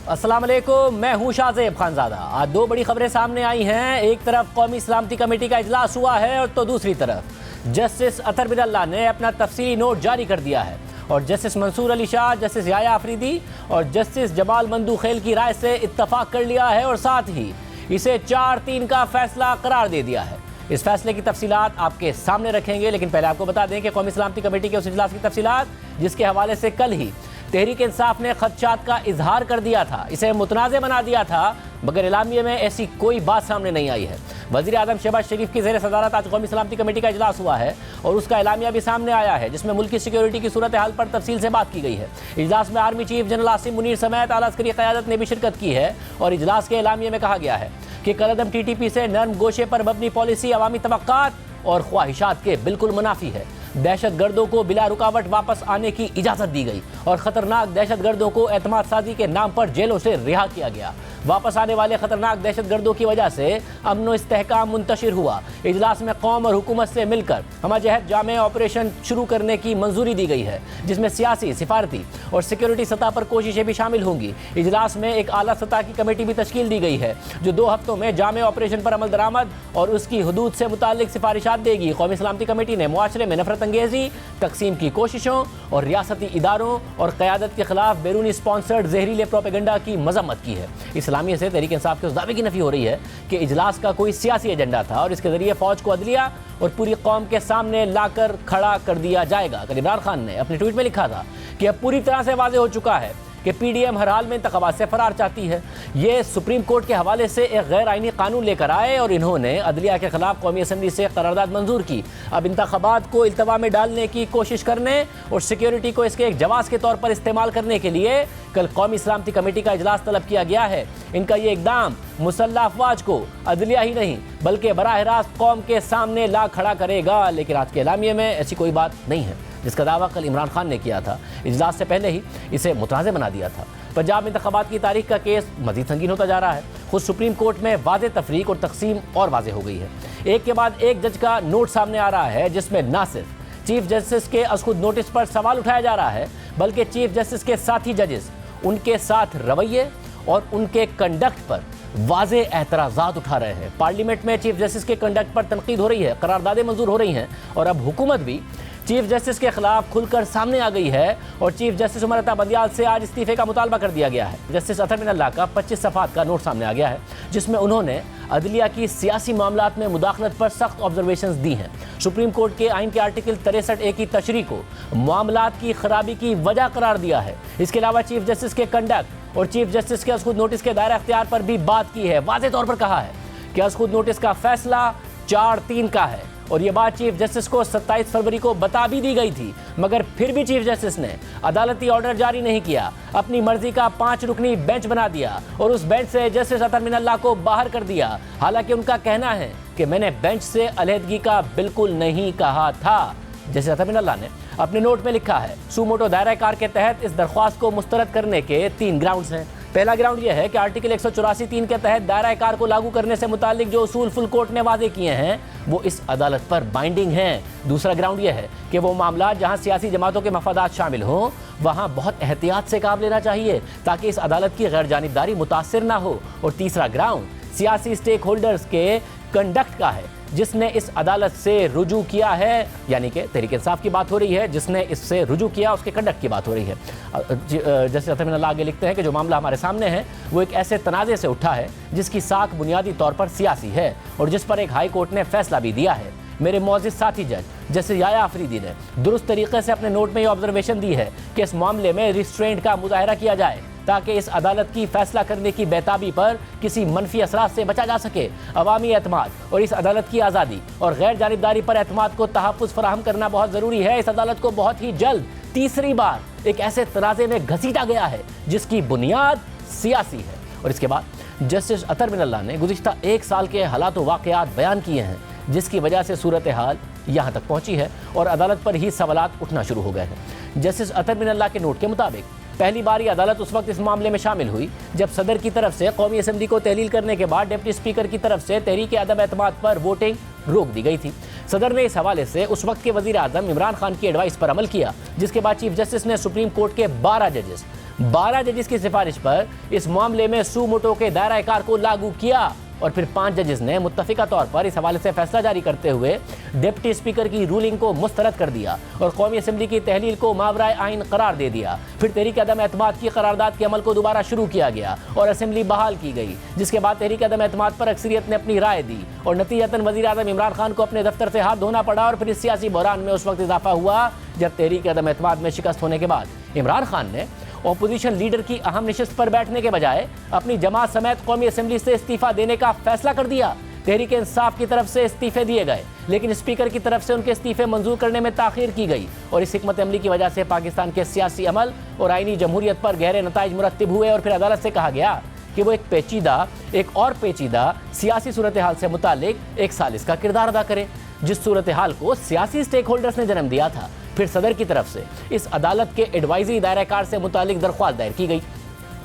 अस्सलाम वालेकुम, मैं हूं शाहजेब खानजादा। आज दो बड़ी खबरें सामने आई हैं। एक तरफ कौमी सलामती कमेटी का इजलास हुआ है और तो दूसरी तरफ जस्टिस अतर बिन अल्लाह ने अपना तफसीली नोट जारी कर दिया है और जस्टिस मंसूर अली शाह, जस्टिस याया अफरीदी और जस्टिस जमाल मंदूखेल की राय से इत्तफाक कर लिया है और साथ ही इसे 4-3 का फैसला करार दे दिया है। इस फैसले की तफसीलात आपके सामने रखेंगे, लेकिन पहले आपको बता दें कि कौमी सलामती कमेटी के उस इजलास की तफसीलात जिसके हवाले से कल ही तहरीक इंसाफ ने खदशात का इजहार कर दिया था, इसे मुतनाज़ बना दिया था, मगर एलामिये में ऐसी कोई बात सामने नहीं आई है। वज़ीर आज़म शहबाज शरीफ की ज़ेर सदारत आज कौमी सलामती कमेटी का इजलास हुआ है और उसका एलामिया भी सामने आया है, जिसमें मुल्क की सिक्योरिटी की सूरत हाल पर तफसील से बात की गई है। इजलास में army chief general Asim Munir समेत आला अस्करी क़यादत ने भी शिरकत की है और इजलास के एलामिये में कहा गया है कि कलअदम TTP से नर्म गोशे पर मबनी पॉलिसी अवामी तवक्कात और ख्वाहिशात के बिल्कुल मुनाफी है। दहशत गर्दों को बिला रुकावट वापस आने की इजाज़त दी गई और ख़तरनाक दहशत गर्दों को एतमाद साजी के नाम पर जेलों से रिहा किया गया। वापस आने वाले खतरनाक दहशत गर्दों की वजह से अमन व इस्तेहकाम मुंतशिर हुआ। इजलास में कौम और हुकूमत से मिलकर हमजहत जामे ऑपरेशन शुरू करने की मंजूरी दी गई है, जिसमें सियासी, सिफारती और सिक्योरिटी सतह पर कोशिशें भी शामिल होंगी। इजलास में एक आला सतह की कमेटी भी तश्कील दी गई है जो 2 हफ्तों में जामे ऑपरेशन पर अमल दरामद और उसकी हदूद से मुताल्लिक सिफारिशात देगी। कौमी सलामती कमेटी ने मुआशरे में नफरत अंगेजी, तकसीम की कोशिशों और रियासती इदारों और क़यादत के खिलाफ बैरूनी स्पॉन्सर्ड जहरीले प्रोपेगेंडा की मजम्मत की है। इस्लामिया से तहरीक इंसाफ के उस दावे की नफी हो रही है कि इजलास का कोई सियासी एजेंडा था और इसके जरिए फौज को अदलिया और पूरी कौम के सामने लाकर खड़ा कर दिया जाएगा। कल इमरान खान ने अपने ट्वीट में लिखा था कि अब पूरी तरह से वाज़ेह हो चुका है कि PDM हर हाल में इंतखाबात से फरार चाहती है। ये सुप्रीम कोर्ट के हवाले से एक गैर आइनी कानून लेकर आए और इन्होंने अदलिया के खिलाफ कौमी असम्बली से करारदाद मंजूर की। अब इंतखाबात को इल्तवा में डालने की कोशिश करने और सिक्योरिटी को इसके एक जवाब के तौर पर इस्तेमाल करने के लिए कल कौमी सलामती कमेटी का इजलास तलब किया गया है। इनका ये इकदाम मुसल्लह अफवाज को अदलिया ही नहीं बल्कि बराह रास्त कौम के सामने ला खड़ा करेगा। लेकिन आज के एलामिये में ऐसी कोई बात नहीं है, जिसका दावा कल इमरान खान ने किया था। इजलास से पहले ही इसे मुतनाज़ बना दिया था। पंजाब में इंतखाबात की तारीख का केस मज़ीद संगीन होता जा रहा है। खुद सुप्रीम कोर्ट में वाज़ेह तफरीक और तकसीम और वाज़ेह हो गई है। एक के बाद एक जज का नोट सामने आ रहा है, जिसमें ना सिर्फ चीफ जस्टिस के खुद नोटिस पर सवाल उठाया जा रहा है, बल्कि चीफ जस्टिस के साथी जजेस उनके साथ रवैये और उनके कंडक्ट पर वाज़ेह एतराज़ात उठा रहे हैं। पार्लियामेंट में चीफ जस्टिस के कंडक्ट पर तनकीद हो रही है, करारदादें मंजूर हो रही हैं और अब हुकूमत भी चीफ जस्टिस के खिलाफ खुलकर सामने आ गई है और चीफ जस्टिस उमर अता बंदियाल से आज इस्तीफे का मुतालबा कर दिया गया है। जस्टिस अतर बिन अल्लाह का 25 सफ़ात का नोट सामने आ गया है, जिसमें उन्होंने अदलिया की सियासी मामलात में मुदाखलत पर सख्त ऑब्जर्वेशंस दी हैं। सुप्रीम कोर्ट के आइन के आर्टिकल 63A की तशरीह को मामलात की खराबी की वजह करार दिया है। इसके अलावा चीफ जस्टिस के कंडक्ट और चीफ जस्टिस के खुद नोटिस के दायरा अख्तियार पर भी बात की है। वाज़ेह तौर पर कहा है कि खुद नोटिस का फैसला 4-3 का है और ये बात चीफ जस्टिस को 27 फरवरी को बता भी दी गई थी, मगर फिर भी चीफ जस्टिस ने अदालती ऑर्डर जारी नहीं किया। अपनी मर्जी का 5 रुकनी बेंच बना दिया और उस बेंच से जस्टिस अतर बिन अल्लाह को बाहर कर दिया। हालांकि उनका कहना है कि मैंने बेंच से अलहदगी का बिल्कुल नहीं कहा था। जस्टिस अतर बिन अल्लाह ने अपने नोट में लिखा है, सूमोटो दायरा कार के तहत इस दरख्वास्त को मुस्तरद करने के 3 ग्राउंड्स हैं। पहला ग्राउंड यह है कि आर्टिकल 184(3) के तहत दायरा कार को लागू करने से मुतालिक जो उसूल फुल कोर्ट ने वाज़ेह किए हैं वो इस अदालत पर बाइंडिंग हैं। दूसरा ग्राउंड यह है कि वो मामला जहां सियासी जमातों के मफादात शामिल हों वहां बहुत एहतियात से काम लेना चाहिए ताकि इस अदालत की गैर जानिबदारी मुतासिर ना हो। और तीसरा ग्राउंड सियासी स्टेक होल्डर्स के कंडक्ट का है, जिसने इस अदालत से रुजू किया है, यानी कि तहरीक इंसाफ की बात हो रही है, जिसने इससे रुजू किया उसके कंडक्ट की बात हो रही है। जस्टिस अतर बिन अल्लाह आगे लिखते हैं कि जो मामला हमारे सामने है वो एक ऐसे तनाज़े से उठा है जिसकी साख बुनियादी तौर पर सियासी है और जिस पर एक हाई कोर्ट ने फैसला भी दिया है। मेरे मौजिज़ साथी जज जस्टिस याया अफरीदी ने दुरुस्त तरीके से अपने नोट में ये ऑब्जर्वेशन दी है कि इस मामले में रिस्ट्रेंट का मुजाहरा किया जाए ताकि इस अदालत की फैसला करने की बेताबी पर किसी मनफी असरात से बचा जा सके। अवामी एतमाद और इस अदालत की आज़ादी और गैर जानिबदारी पर एतमाद को तहफ़्फ़ुज़ फराहम करना बहुत ज़रूरी है। इस अदालत को बहुत ही जल्द तीसरी बार एक ऐसे तनाज़े में घसीटा गया है जिसकी बुनियाद सियासी है। और इसके बाद जस्टिस अतर बिन अल्लाह ने गुज़िश्ता 1 साल के हालात व वाक़यात बयान किए हैं, जिसकी वजह से सूरत हाल यहाँ तक पहुँची है और अदालत पर ही सवालात उठना शुरू हो गए हैं। जस्टिस अतर बिन अल्लाह के नोट के मुताबिक पहली बार ये अदालत उस वक्त इस मामले में शामिल हुई जब सदर की तरफ से कौमी असम्बली को तहलील करने के बाद डिप्टी स्पीकर की तरफ से तहरीक अदम एतमाद पर वोटिंग रोक दी गई थी। सदर ने इस हवाले से उस वक्त के वज़ीर आज़म इमरान खान की एडवाइस पर अमल किया, जिसके बाद चीफ जस्टिस ने सुप्रीम कोर्ट के 12 जजेस 12 जजेस की सिफारिश पर इस मामले में सू मोटो के दायरा कार को लागू किया और फिर 5 जजेस ने मुत्तफिका तौर पर इस हवाले से फैसला जारी करते हुए डिप्टी स्पीकर की रूलिंग को मुस्तरद कर दिया और कौमी असम्बली की तहलील को मावराए आइन करार दे दिया। फिर तहरीक अदम एतमाद की करारदाद के अमल को दोबारा शुरू किया गया और असम्बली बहाल की गई, जिसके बाद तहरीक अदम एतमाद पर अक्सरियत ने अपनी राय दी और नतीजतन वज़ीर आज़म इमरान खान को अपने दफ्तर से हाथ धोना पड़ा। और फिर इस सियासी बहरान में उस वक्त इजाफा हुआ जब तहरीक अदम एतमाद में शिकस्त होने के बाद इमरान खान ने ऑपोजिशन लीडर की अहम नशिस्त पर बैठने के बजाय अपनी जमात समेत कौमी असम्बली से इस्तीफा देने का फैसला कर दिया। तहरीक इंसाफ की तरफ से इस्तीफे दिए गए, लेकिन स्पीकर की तरफ से उनके इस्तीफे मंजूर करने में ताखीर की गई और इस हिकमत अमली की वजह से पाकिस्तान के सियासी अमल और आईनी जमहूरियत पर गहरे नताइज मुरत्तिब हुए। और फिर अदालत से कहा गया कि वो एक और पेचीदा सियासी सूरत हाल से मुतालिक एक सालिस का किरदार अदा करे, जिस सूरत हाल को सियासी स्टेक होल्डर्स ने जन्म दिया था। फिर सदर की तरफ से इस अदालत के एडवाइजरी दायरा कार से मुतालिक दरख्वास्त दायर की गई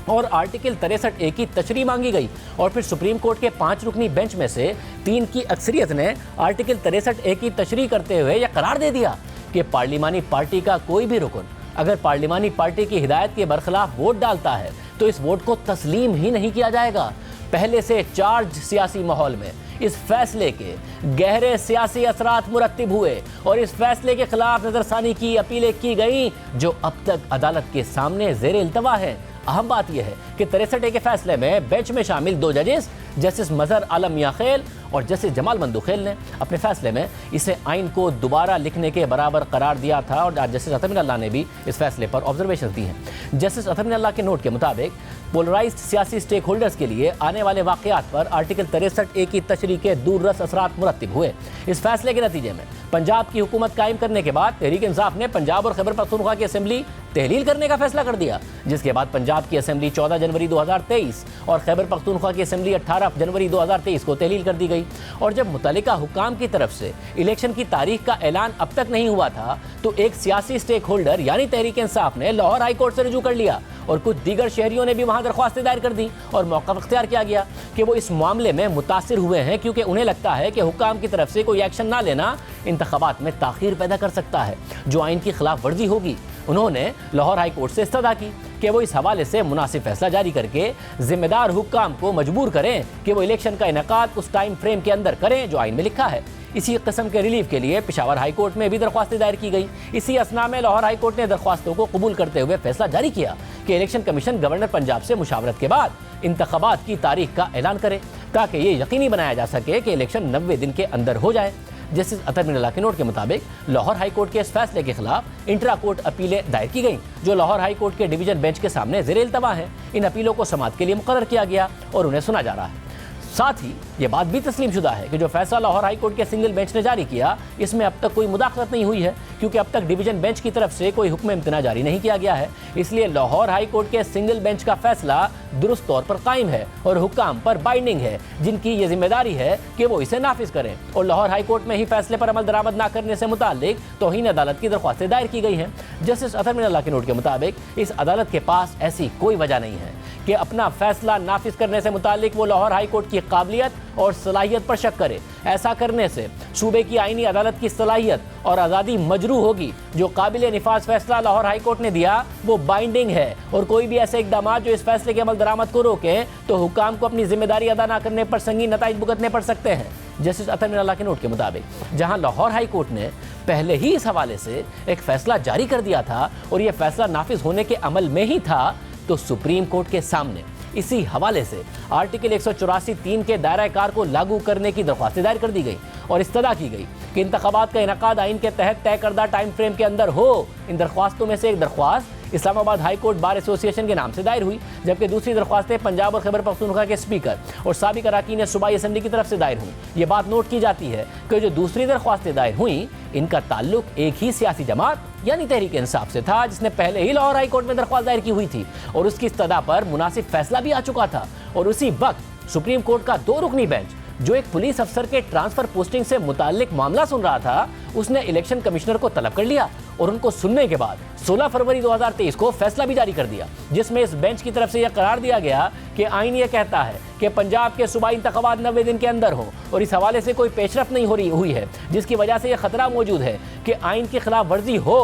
और आर्टिकल 63A की तशरीह मांगी गई और फिर सुप्रीम कोर्ट के 5 रुकनी बेंच में से 3 की अक्सरियत ने आर्टिकल 63A की तशरीह करते हुए यह करार दे दिया कि पार्लिमानी पार्टी का कोई भी रुकन अगर पार्लिमानी पार्टी की हिदायत के बरखिलाफ वोट डालता है तो इस वोट को तस्लीम ही नहीं किया जाएगा। पहले से चार्ज सियासी माहौल में इस फैसले के गहरे सियासी असरात मुरत्तिब हुए और इस फैसले के खिलाफ नजरसानी की अपीलें की गई जो अब तक अदालत के सामने ज़ेर इल्तवा है। अहम बात यह है कि 63A के फैसले में बेंच में शामिल 2 जजेस जस्टिस मजहर आलम मियाखेल और जस्टिस जमाल मंदूखेल ने अपने फैसले में इसे आइन को दोबारा लिखने के बराबर करार दिया था और जस्टिस अतर मिनल्लाह ने भी इस फैसले पर ऑब्जर्वेशन दी हैं। जस्टिस अतर मिनल्लाह के नोट के मुताबिक पोलराइज्ड सियासी स्टेक होल्डर्स के लिए आने वाले वाक़यात पर आर्टिकल 63A की तशरीह के दूररस असरात मुरत्तिब हुए। इस फैसले के नतीजे में पंजाब की हुकूमत कायम करने के बाद तहरीक इंसाफ ने पंजाब और खैबर पख्तूनख्वा की असेंबली तहलील करने का फैसला कर दिया, जिसके बाद पंजाब की असेंबली 14 जनवरी 2023 और खैबर पख्तूनख्वा की असेंबली 18 जनवरी 2023 को तहलील कर दी गई। और जब मुतल्लिका हुकाम की तरफ से इलेक्शन की तारीख का ऐलान अब तक नहीं हुआ था तो एक सियासी स्टेक होल्डर यानी तहरीक इंसाफ ने लाहौर हाई कोर्ट से रुजू कर लिया और कुछ दीगर शहरियों ने भी वहां दरख्वास्तें दायर कर दी और मौका इख्तियार किया गया कि वो इस मामले में मुतासिर हुए हैं क्योंकि उन्हें लगता है कि हुकाम की तरफ से कोई एक्शन ना लेना इंतखाबात में ताखीर पैदा कर सकता है जो आइन की खिलाफ वर्जी होगी। उन्होंने लाहौर हाई कोर्ट से इस्तदा की कि वो इस हवाले से मुनासिब फैसला जारी करके जिम्मेदार हुक्काम को मजबूर करें कि वो इलेक्शन का इनेकाद उस टाइम फ्रेम के अंदर करें जो आइन में लिखा है। इसी किस्म के रिलीफ के लिए पेशावर हाई कोर्ट में भी दरख्वास्तें दायर की गई। इसी असना में लाहौर हाई कोर्ट ने दरख्वास्तों को कबूल करते हुए फैसला जारी किया कि इलेक्शन कमीशन गवर्नर पंजाब से मुशावरत के बाद इंतखाबात की तारीख का ऐलान करे ताकि ये यकीनी बनाया जा सके कि इलेक्शन 90 दिन के अंदर हो जाए। जस्टिस अतर मिनल्लाह के नोट के मुताबिक लाहौर हाई कोर्ट के इस फैसले के खिलाफ इंट्रा कोर्ट अपीलें दायर की गईं जो लाहौर हाई कोर्ट के डिवीजन बेंच के सामने ज़ेर इल्तवा है। इन अपीलों को समाअत के लिए मुकर्रर किया गया और उन्हें सुना जा रहा है। साथ ही ये बात भी तस्लीम शुदा है कि जो फैसला लाहौर हाई कोर्ट के सिंगल बेंच ने जारी किया इसमें अब तक कोई मुदाखलत नहीं हुई है क्योंकि अब तक डिवीजन बेंच की तरफ से कोई हुक्म इम्तना जारी नहीं किया गया है। इसलिए लाहौर हाई कोर्ट के सिंगल बेंच का फैसला दुरुस्त तौर पर कायम है और हुक्काम पर बाइंडिंग है जिनकी ये जिम्मेदारी है कि वो इसे नाफिज करें। और लाहौर हाई कोर्ट में ही फैसले पर अमल दरामद न करने से मुताल्लिक तौहीन अदालत की दरख्वास्तें दायर की गई हैं। जस्टिस अतर मिनल्लाह के नोट के मुताबिक इस अदालत के पास ऐसी कोई वजह नहीं है कि अपना फैसला नाफिज करने से मुताल्लिक वो लाहौर हाई कोर्ट की काबिलियत और सलाहियत पर शक करे। ऐसा करने से सूबे की आईनी अदालत की सलाहियत और आज़ादी मजरू होगी। जो काबिल निफाज फैसला लाहौर हाई कोर्ट ने दिया वो बाइंडिंग है और कोई भी ऐसे इकदाम जो इस फैसले के अमल दरामद को रोके तो हुकाम को अपनी जिम्मेदारी अदा न करने पर संगीन नताइज भुगतने पड़ सकते हैं। जस्टिस अतर मिनल्लाह के नोट के मुताबिक जहां लाहौर हाई कोर्ट ने पहले ही इस हवाले से एक फैसला जारी कर दिया था और यह फैसला नाफिज होने के अमल में ही था तो सुप्रीम कोर्ट के सामने इसी हवाले से आर्टिकल 184(3) के दायरा कार को लागू करने की दरख्वास्त दायर कर दी गई और इस्तदा की गई कि इंतखाबात का इनेकाद आइन के तहत तय करदा टाइम फ्रेम के अंदर हो। इन दरख्वास्तों में से एक दरख्वास्त Islamabad high court bar association के नाम से दायर हुई जबकि दूसरी दरख्वास्तें पंजाब और खैबर पख्तूनख्वा के स्पीकर और साबिक अरकान सूबाई असेंबली की तरफ से दायर हुई। ये बात नोट की जाती है कि जो दूसरी दरख्वास्तें दायर हुई इनका ताल्लुक एक ही सियासी जमात यानी तहरीक इंसाफ से था जिसने पहले ही लाहौर हाई कोर्ट में दरख्वास्त दायर की हुई थी और उसकी इस्तदा पर मुनासिब फैसला भी आ चुका था। और उसी वक्त सुप्रीम कोर्ट का 2 रुकनी बेंच जो एक पुलिस अफसर के ट्रांसफर पोस्टिंग से मुताल्लिक मामला सुन रहा था उसने इलेक्शन कमिश्नर को तलब कर लिया और उनको सुनने के बाद 16 फरवरी 2023 को फैसला भी जारी कर दिया जिसमें इस बेंच की तरफ से यह करार दिया गया कि आइन यह कहता है कि पंजाब के सूबाई इंतखाबात 90 दिन के अंदर हो और इस हवाले से कोई पेशरफ नहीं हो रही हुई है जिसकी वजह से यह खतरा मौजूद है कि आइन की खिलाफ वर्जी हो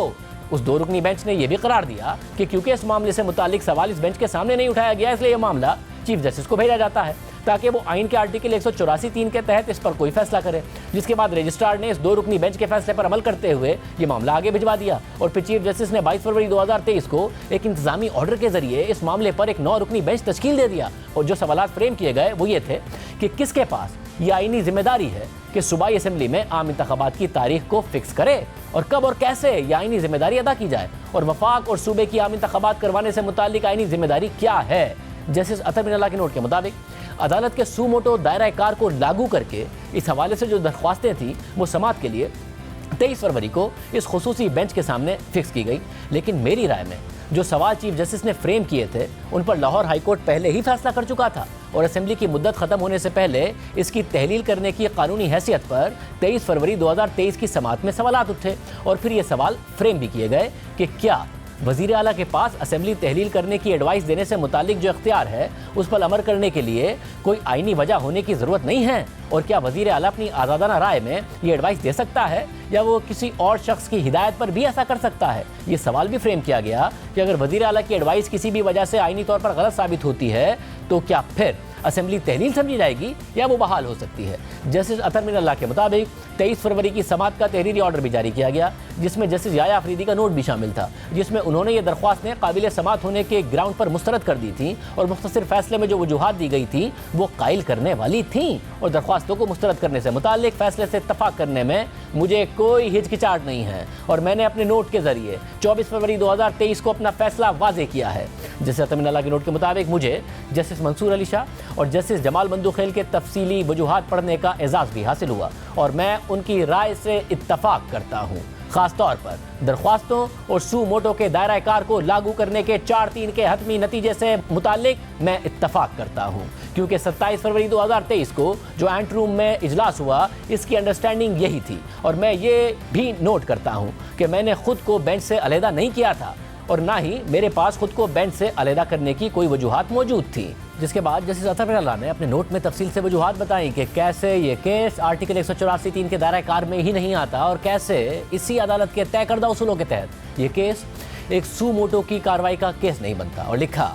उस 2 रुकनी बेंच ने यह भी करार दिया कि क्योंकि इस मामले से मुतालिक सवाल इस बेंच के सामने नहीं उठाया गया, इसलिए यह मामला चीफ जस्टिस को भेजा जाता है ताकि वो आइन के आर्टिकल 184(3) के तहत इस पर कोई फैसला करे। जिसके बाद रजिस्ट्रार ने इस 2 रुकनी बेंच के फैसले पर अमल करते हुए ये मामला आगे भिजवा दिया और फिर चीफ जस्टिस ने 22 फरवरी 2023 को एक इंतजामी ऑर्डर के जरिए इस मामले पर एक 9 रुकनी बेंच तश्कील दे दिया। और जो सवालात फ्रेम किए गए वो ये थे कि किसके पास ये आईनी जिम्मेदारी है कि सूबाई असेंबली में आम इंतखाबात की तारीख को फिक्स करे और कब और कैसे ये आईनी जिम्मेदारी अदा की जाए, और वफाक और सूबे की आम इंतखाबात करवाने से मुताल्लिक आईनी जिम्मेदारी क्या है। जस्टिस अतर बिन अल्लाह के नोट के मुताबिक अदालत के सू मोटो दायरा कार को लागू करके इस हवाले से जो दरख्वास्तें थी वो समाअत के लिए 23 फरवरी को इस खुसूसी बेंच के सामने फिक्स की गई। लेकिन मेरी राय में जो सवाल चीफ जस्टिस ने फ्रेम किए थे उन पर लाहौर हाई कोर्ट पहले ही फैसला कर चुका था और असेंबली की मुद्दत खत्म होने से पहले इसकी तहलील करने की कानूनी हैसियत पर 23 फरवरी 2023 की समाअत में सवालात उठे और फिर ये सवाल फ्रेम भी किए गए कि क्या वज़ीर आला के पास असेंबली तहलील करने की एडवाइस देने से मुतालिक जो इख्तियार है उस पर अमल करने के लिए कोई आईनी वजह होने की ज़रूरत नहीं है, और क्या वज़ीर आला अपनी आज़ादाना राय में ये एडवाइस दे सकता है या वो किसी और शख्स की हिदायत पर भी ऐसा कर सकता है। ये सवाल भी फ्रेम किया गया कि अगर वज़ीर आला की एडवाइस किसी भी वजह से आईनी तौर पर गलत साबित होती है तो क्या फिर असेंबली तहलील समझी जाएगी या वो बहाल हो सकती है। जस्टिस अतर बिन अल्लाह के मुताबिक 23 फरवरी की समाअत का तहरीरी ऑर्डर भी जारी किया गया जिसमें जस्टिस याया अफरीदी का नोट भी शामिल था, जिसमें उन्होंने ये दरख्वास्तें काबिल समाअत होने के ग्राउंड पर मुस्तरद कर दी थी और मुख्तसर फैसले में जो वजूहात दी गई थी वो कायल करने वाली थी और दरख्वास्तों को मुस्तरद करने से मुताल्लिक फैसले से इत्तफाक करने में मुझे कोई हिचकिचाहट नहीं है और मैंने अपने नोट के जरिए 24 फरवरी 2023 को अपना फैसला वाज़े किया है। जस्टिस अतर बिन अल्लाह के नोट के मुताबिक मुझे जस्टिस मंसूर अली शाह और जस्टिस जमाल बंदूखेल के तफसीली वजूहात पढ़ने का एजाज़ भी हासिल हुआ और मैं उनकी राय से इत्तफाक करता हूँ। खास तौर पर दरख्वास्तों और सू मोटो के दायरा कार को लागू करने के 4-3 के हतमी नतीजे से मुतालिक मैं इत्तफाक करता हूँ, क्योंकि 27 फरवरी 2023 को जो एंट रूम में इजलास हुआ इसकी अंडरस्टैंडिंग यही थी और मैं ये भी नोट करता हूँ कि मैंने खुद को बेंच से अलहदा नहीं किया था और ना ही मेरे पास खुद को बेंच से अलहदा करने की कोई वजूहात मौजूद थी। जिसके बाद जस्टिस अतर बिन अल्लाह ने अपने नोट में तफसील से वजूहात बताई कि कैसे ये केस आर्टिकल 184(3) के दायरा कार में ही नहीं आता और कैसे इसी अदालत के तय करदा उसूलों के तहत ये केस एक सू मोटो की कार्रवाई का केस नहीं बनता और लिखा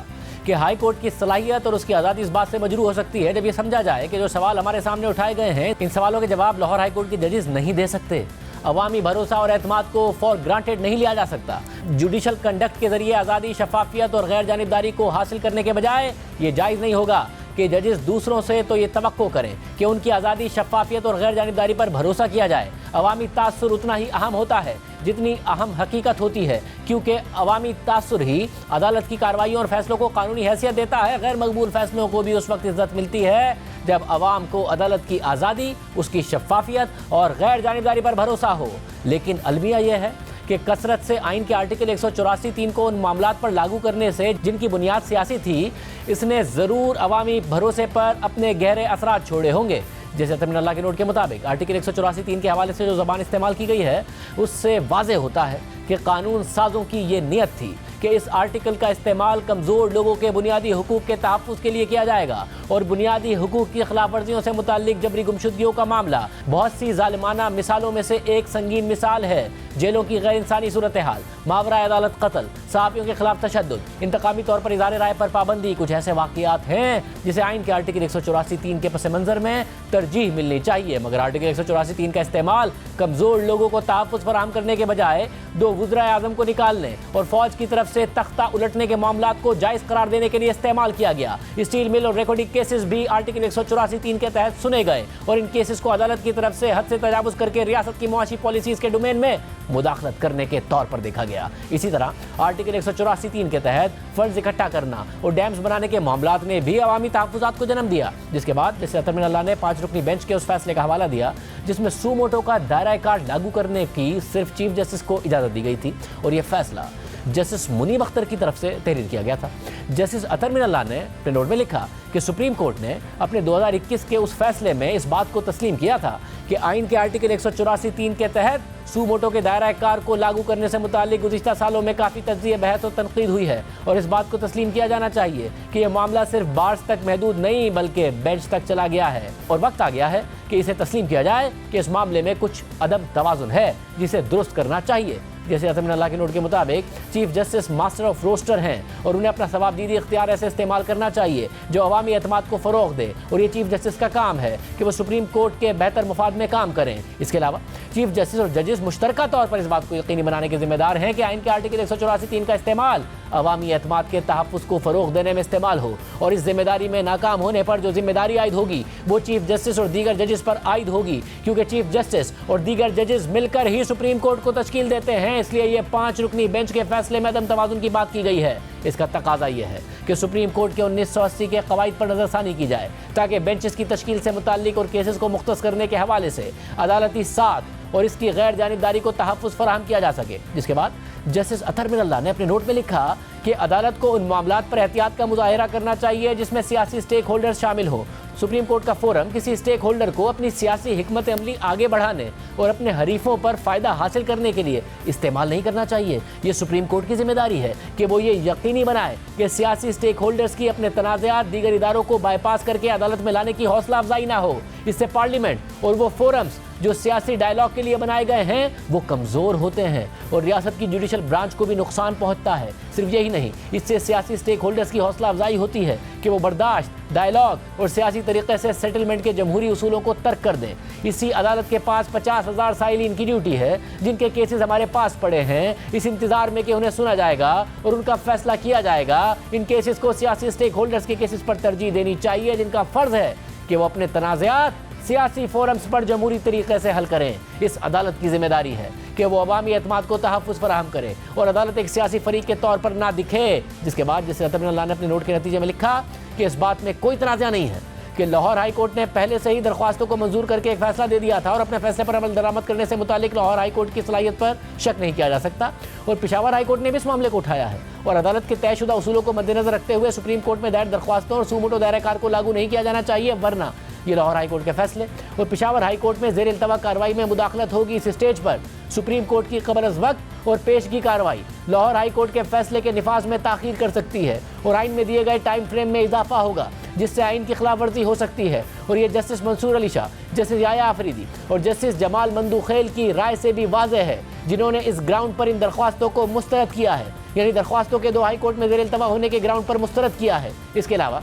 कि हाई कोर्ट की सलाहियत और उसकी आज़ादी इस बात से मजरू हो सकती है जब ये समझा जाए कि जो सवाल हमारे सामने उठाए गए हैं इन सवालों के जवाब लाहौर हाई कोर्ट के जजेस नहीं दे सकते। अवामी भरोसा और एतमाद को फॉर ग्रांटेड नहीं लिया जा सकता। जुडिशल कंडक्ट के जरिए आज़ादी, शफाफियत और गैर जानिबदारी को हासिल करने के बजाय ये जायज़ नहीं होगा कि जजेस दूसरों से तो ये तवक्को करें कि उनकी आज़ादी, शफाफियत और गैर जानिबदारी पर भरोसा किया जाए। अवामी तासुर उतना ही अहम होता है जितनी अहम हकीकत होती है, क्योंकि अवामी तासुर ही अदालत की कार्रवाइयों और फैसलों को कानूनी हैसियत देता है। गैर मकबूल फैसलों को भी उस वक्त इज्जत मिलती है जब अवाम को अदालत की आज़ादी, उसकी शफाफियत और गैर जानिबदारी पर भरोसा हो। लेकिन अलमिया यह है कि कसरत से आइन के आर्टिकल 184(3) को उन मामलात पर लागू करने से जिनकी बुनियाद सियासी थी, इसने ज़रूर अवामी भरोसे पर अपने गहरे असरात छोड़े होंगे। जैसे अतर बिन अल्लाह के नोट के मुताबिक आर्टिकल 184(3) के हवाले से जो ज़बान इस्तेमाल की गई है उससे वाज़े होता है कि कानून साजों की ये नीयत थी कि इस आर्टिकल का इस्तेमाल कमज़ोर लोगों के बुनियादी हुकूक के तहफ़्फ़ुज़ के लिए किया जाएगा और बुनियादी हुकूक की खिलाफ वर्जियों से मुताल्लिक जबरी गुमशुदगियों का मामला बहुत सी जालिमाना मिसालों में से एक संगीन मिसाल है। जेलों की गैर इंसानी सूरत हाल, मावरा अदालत कत्ल, सहाफ़ियों के खिलाफ तशद्दुद, इंतकामी तौर पर इज़हार राय पर पाबंदी कुछ ऐसे वाक़ियात हैं जिसे आइन के आर्टिकल 184(3) के पस मंज़र में तरजीह मिलनी चाहिए। मगर आर्टिकल 184(3) का इस्तेमाल कमज़ोर लोगों को तहफ़्फ़ुज़ फराहम करने के बजाय दो वज़ीर आज़म को निकालने और फौज की तरफ से तख्ता उलटने के मामलात को जायज़ करार देने के लिए इस्तेमाल किया गया। स्टील मिल और रिकॉर्डिंग केसेस भी आर्टिकल 184(3) के तहत सुने गए और इन केसेस को अदालत की तरफ से हद से तजावुज़ करके रियासत की मुआशी पॉलिसीज़ के डोमेन में मुदाखलत करने के तौर पर देखा गया। इसी तरह आर्टिकल 184(3) के तहत फंड्स इकट्ठा करना और डैम्स बनाने के मामलात ने भी अवामी तहफ़्फ़ुज़ात को जन्म दिया। जिसके बाद जस्टिस अतर बिन अल्लाह ने 5 रुकनी बेंच के उस फैसले का हवाला दिया जिसमें सू मोटो का दायरा कार लागू करने की सिर्फ चीफ जस्टिस को इजाज़त दी गई थी और यह फैसला जस्टिस मुनीब अख्तर की तरफ से तहरीर किया गया था। जस्टिस अतर बिन अल्लाह ने अपने नोट में लिखा कि सुप्रीम कोर्ट ने अपने 2021 के उस फैसले में इस बात को तस्लीम किया था कि आइन के आर्टिकल 184(3) के तहत सू मोटो के दायरा कार को लागू करने से मुताल्लिक गुज़िश्ता सालों में काफ़ी तज्ज़िया, बहस और तनकीद हुई है और इस बात को तस्लीम किया जाना चाहिए कि यह मामला सिर्फ बार्स तक महदूद नहीं बल्कि बेंच तक चला गया है और वक्त आ गया है कि इसे तस्लीम किया जाए कि इस मामले में कुछ अदम तवाज़ुन है जिसे दुरुस्त करना चाहिए। जैसे अतमिन अल्लाह के नोट के मुताबिक chief justice master of roster हैं और उन्हें अपना सवाबदीदी इख्तियार ऐसे इस्तेमाल करना चाहिए जो अवामी एतमाद को फ़रोग़ दे, और ये चीफ जस्टिस का काम है कि वो सुप्रीम कोर्ट के बेहतर मुफाद में काम करें। इसके अलावा चीफ जस्टिस और जजेस मुश्तरका तौर पर इस बात को यकीनी बनाने के जिम्मेदार हैं कि आइन के आर्टिकल 184(3) का इस्तेमाल अवामी एतमाद के तहफ़्फ़ुज़ को फ़रोग़ देने में इस्तेमाल हो, और इस जिम्मेदारी में नाकाम होने पर जो जिम्मेदारी आयद होगी वो चीफ जस्टिस और दीगर जजेस पर आयद होगी, क्योंकि चीफ जस्टिस और दीगर जजेस मिलकर ही सुप्रीम कोर्ट को तश्कील देते हैं। इसलिए ये 5 रुकनी बेंच के फैसले में अदम तवाज़ुन की बात की गई है। इसका तकाजा यह है कि सुप्रीम कोर्ट के 1980 के कवायद पर नज़रसानी की जाए ताकि बेंचेस की तश्कील से मुताल्लिक और केसेस को मुख्तस करने के हवाले से अदालती साथ और इसकी गैर जानिबदारी को तहफ़्फ़ुज़ फराहम किया जा सके। जिसके बाद जस्टिस अतर बिन अल्लाह ने अपने नोट में लिखा कि अदालत को उन मामलात पर एहतियात का मुज़ाहिरा करना चाहिए जिसमें सियासी स्टेक होल्डर्स शामिल हो। सुप्रीम कोर्ट का फोरम किसी स्टेक होल्डर को अपनी सियासी हिकमत अमली आगे बढ़ाने और अपने हरीफों पर फ़ायदा हासिल करने के लिए इस्तेमाल नहीं करना चाहिए। ये सुप्रीम कोर्ट की जिम्मेदारी है कि वो ये यकीनी बनाए कि सियासी स्टेक होल्डर्स की अपने तनाज़ात दीगर इदारों को बाईपास करके अदालत में लाने की हौसला अफजाई ना हो। इससे पार्लियामेंट और वो फोरम्स जो सियासी डायलॉग के लिए बनाए गए हैं वो कमज़ोर होते हैं और रियासत की जुडिशल ब्रांच को भी नुकसान पहुंचता है। सिर्फ यही नहीं, इससे सियासी स्टेक होल्डर्स की हौसला अफजाई होती है कि वो बर्दाश्त, डायलॉग और सियासी तरीके से सेटलमेंट के जमहूरी उसूलों को तर्क कर दें। इसी अदालत के पास 50,000 साइलिन की ड्यूटी है जिनके केसेस हमारे पास पड़े हैं, इस इंतजार में कि उन्हें सुना जाएगा और उनका फैसला किया जाएगा। इन केसेस को सियासी स्टेक होल्डर्स के केसेस पर तरजीह देनी चाहिए जिनका फ़र्ज़ है कि वो अपने तनाज़ात सियासी फोरम्स पर जमहूरी तरीके से हल करें। इस अदालत की जिम्मेदारी है कि वो अवामी एतमाद को तहफ़्फ़ुज़ फराहम करे और अदालत एक सियासी फरीक के तौर पर ना दिखे। जिसके बाद जैसे अतमिन अल्लाह ने अपने नोट के नतीजे में लिखा कि इस बात में कोई तनाज़ा नहीं है कि लाहौर हाई कोर्ट ने पहले से ही दरख्वास्तों को मंजूर करके एक फैसला दे दिया था और अपने फैसले पर अमल दरामद करने से मुतालिक लाहौर हाई कोर्ट की सलाहियत पर शक नहीं किया जा सकता, और पेशावर हाई कोर्ट ने भी इस मामले को उठाया है और अदालत के तयशुदा उसूलों को मद्देनजर रखते हुए सुप्रीम कोर्ट में दायर दरख्वास्तों और सूमोटो दायरा कार को लागू नहीं किया जाना चाहिए, वरना ये लाहौर हाई कोर्ट के फैसले और पेशावर हाई कोर्ट में ज़ेर इल्तवा कार्रवाई में मुदाखलत होगी। इस स्टेज पर सुप्रीम कोर्ट की कब्ल अज़ वक्त और पेशगी कार्रवाई लाहौर हाई कोर्ट के फैसले के निफाज में ताख़ीर कर सकती है और आइन में दिए गए टाइम फ्रेम में इजाफा होगा जिससे आइन की खिलाफ वर्जी हो सकती है। और ये जस्टिस मंसूर अली शाह, जस्टिस याया आफरीदी और जस्टिस जमाल मंदूखेल की राय से भी वाज़ेह है, जिन्होंने इस ग्राउंड पर इन दरख्वास्तों को मुस्तरद किया है, यानी दरख्वास्तों के 2 हाई कोर्ट में ज़ेर इल्तवा होने के ग्राउंड पर मुस्तरद किया है। इसके अलावा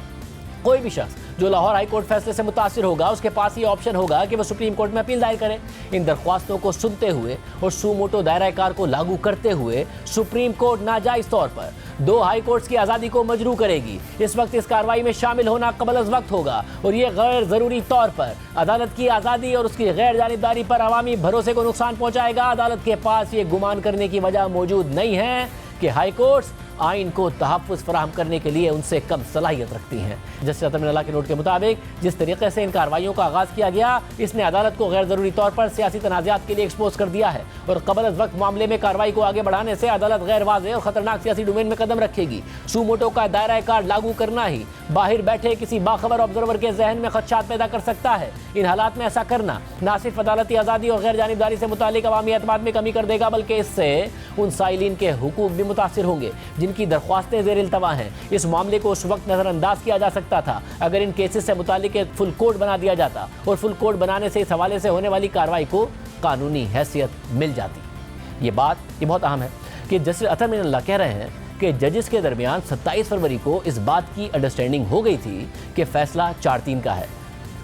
कोई भी शख्स जो लाहौर हाई कोर्ट फैसले से मुतासिर होगा उसके पास ये ऑप्शन होगा कि वह सुप्रीम कोर्ट में अपील दायर करे। इन दरख्वास्तों को सुनते हुए और सूमोटो दायरा कार को लागू करते हुए सुप्रीम कोर्ट नाजायज़ तौर पर 2 हाई कोर्ट्स की आज़ादी को मजरू करेगी। इस वक्त इस कार्रवाई में शामिल होना कबल अज़ वक्त होगा और ये गैर ज़रूरी तौर पर अदालत की आज़ादी और उसकी गैर जानिबदारी पर अवामी भरोसे को नुकसान पहुँचाएगा। अदालत के पास ये गुमान करने की वजह मौजूद नहीं है कि हाई कोर्ट्स आइन को तहफ़्फ़ुज़ फराहम करने के लिए उनसे कम सलाहियत रखती हैं। जस्टिस अतमिन अल्लाह के नोट के मुताबिक जिस तरीके से इन कार्रवाइयों का आगाज़ किया गया, इसने अदालत को गैर ज़रूरी तौर पर सियासी तनाज़ात के लिए एक्सपोज कर दिया है और कबल अज़ वक्त मामले में कार्रवाई को आगे बढ़ाने से अदालत गैर वाज़ेह और ख़तरनाक सियासी डोमेन में कदम रखेगी। सूमोटो का दायरा कार लागू करना ही बाहर बैठे किसी बाखबर ऑब्जर्वर के जहन में खदशात पैदा कर सकता है। इन हालात में ऐसा करना ना सिर्फ अदालती आज़ादी और गैर जानिबदारी से मुतालिक अवामी एतमाद में कमी कर देगा, बल्कि इससे उन साइलिन के हुकूक भी मुतासिर होंगे जिनकी दरख्वास्तें ज़ेर इल्तवा हैं। इस मामले को उस वक्त नज़रअंदाज किया जा सकता था अगर इन केसेस से मुतालिक एक फुल कोड बना दिया जाता और फुल कोड बनाने से इस हवाले से होने वाली कार्रवाई को कानूनी हैसियत मिल जाती। ये बहुत अहम है कि जस्टिस अतमिन अल्लाह कह रहे हैं कि जजेस के दरमियान 27 फरवरी को इस बात की अंडरस्टैंडिंग हो गई थी कि फैसला 4-3 का है।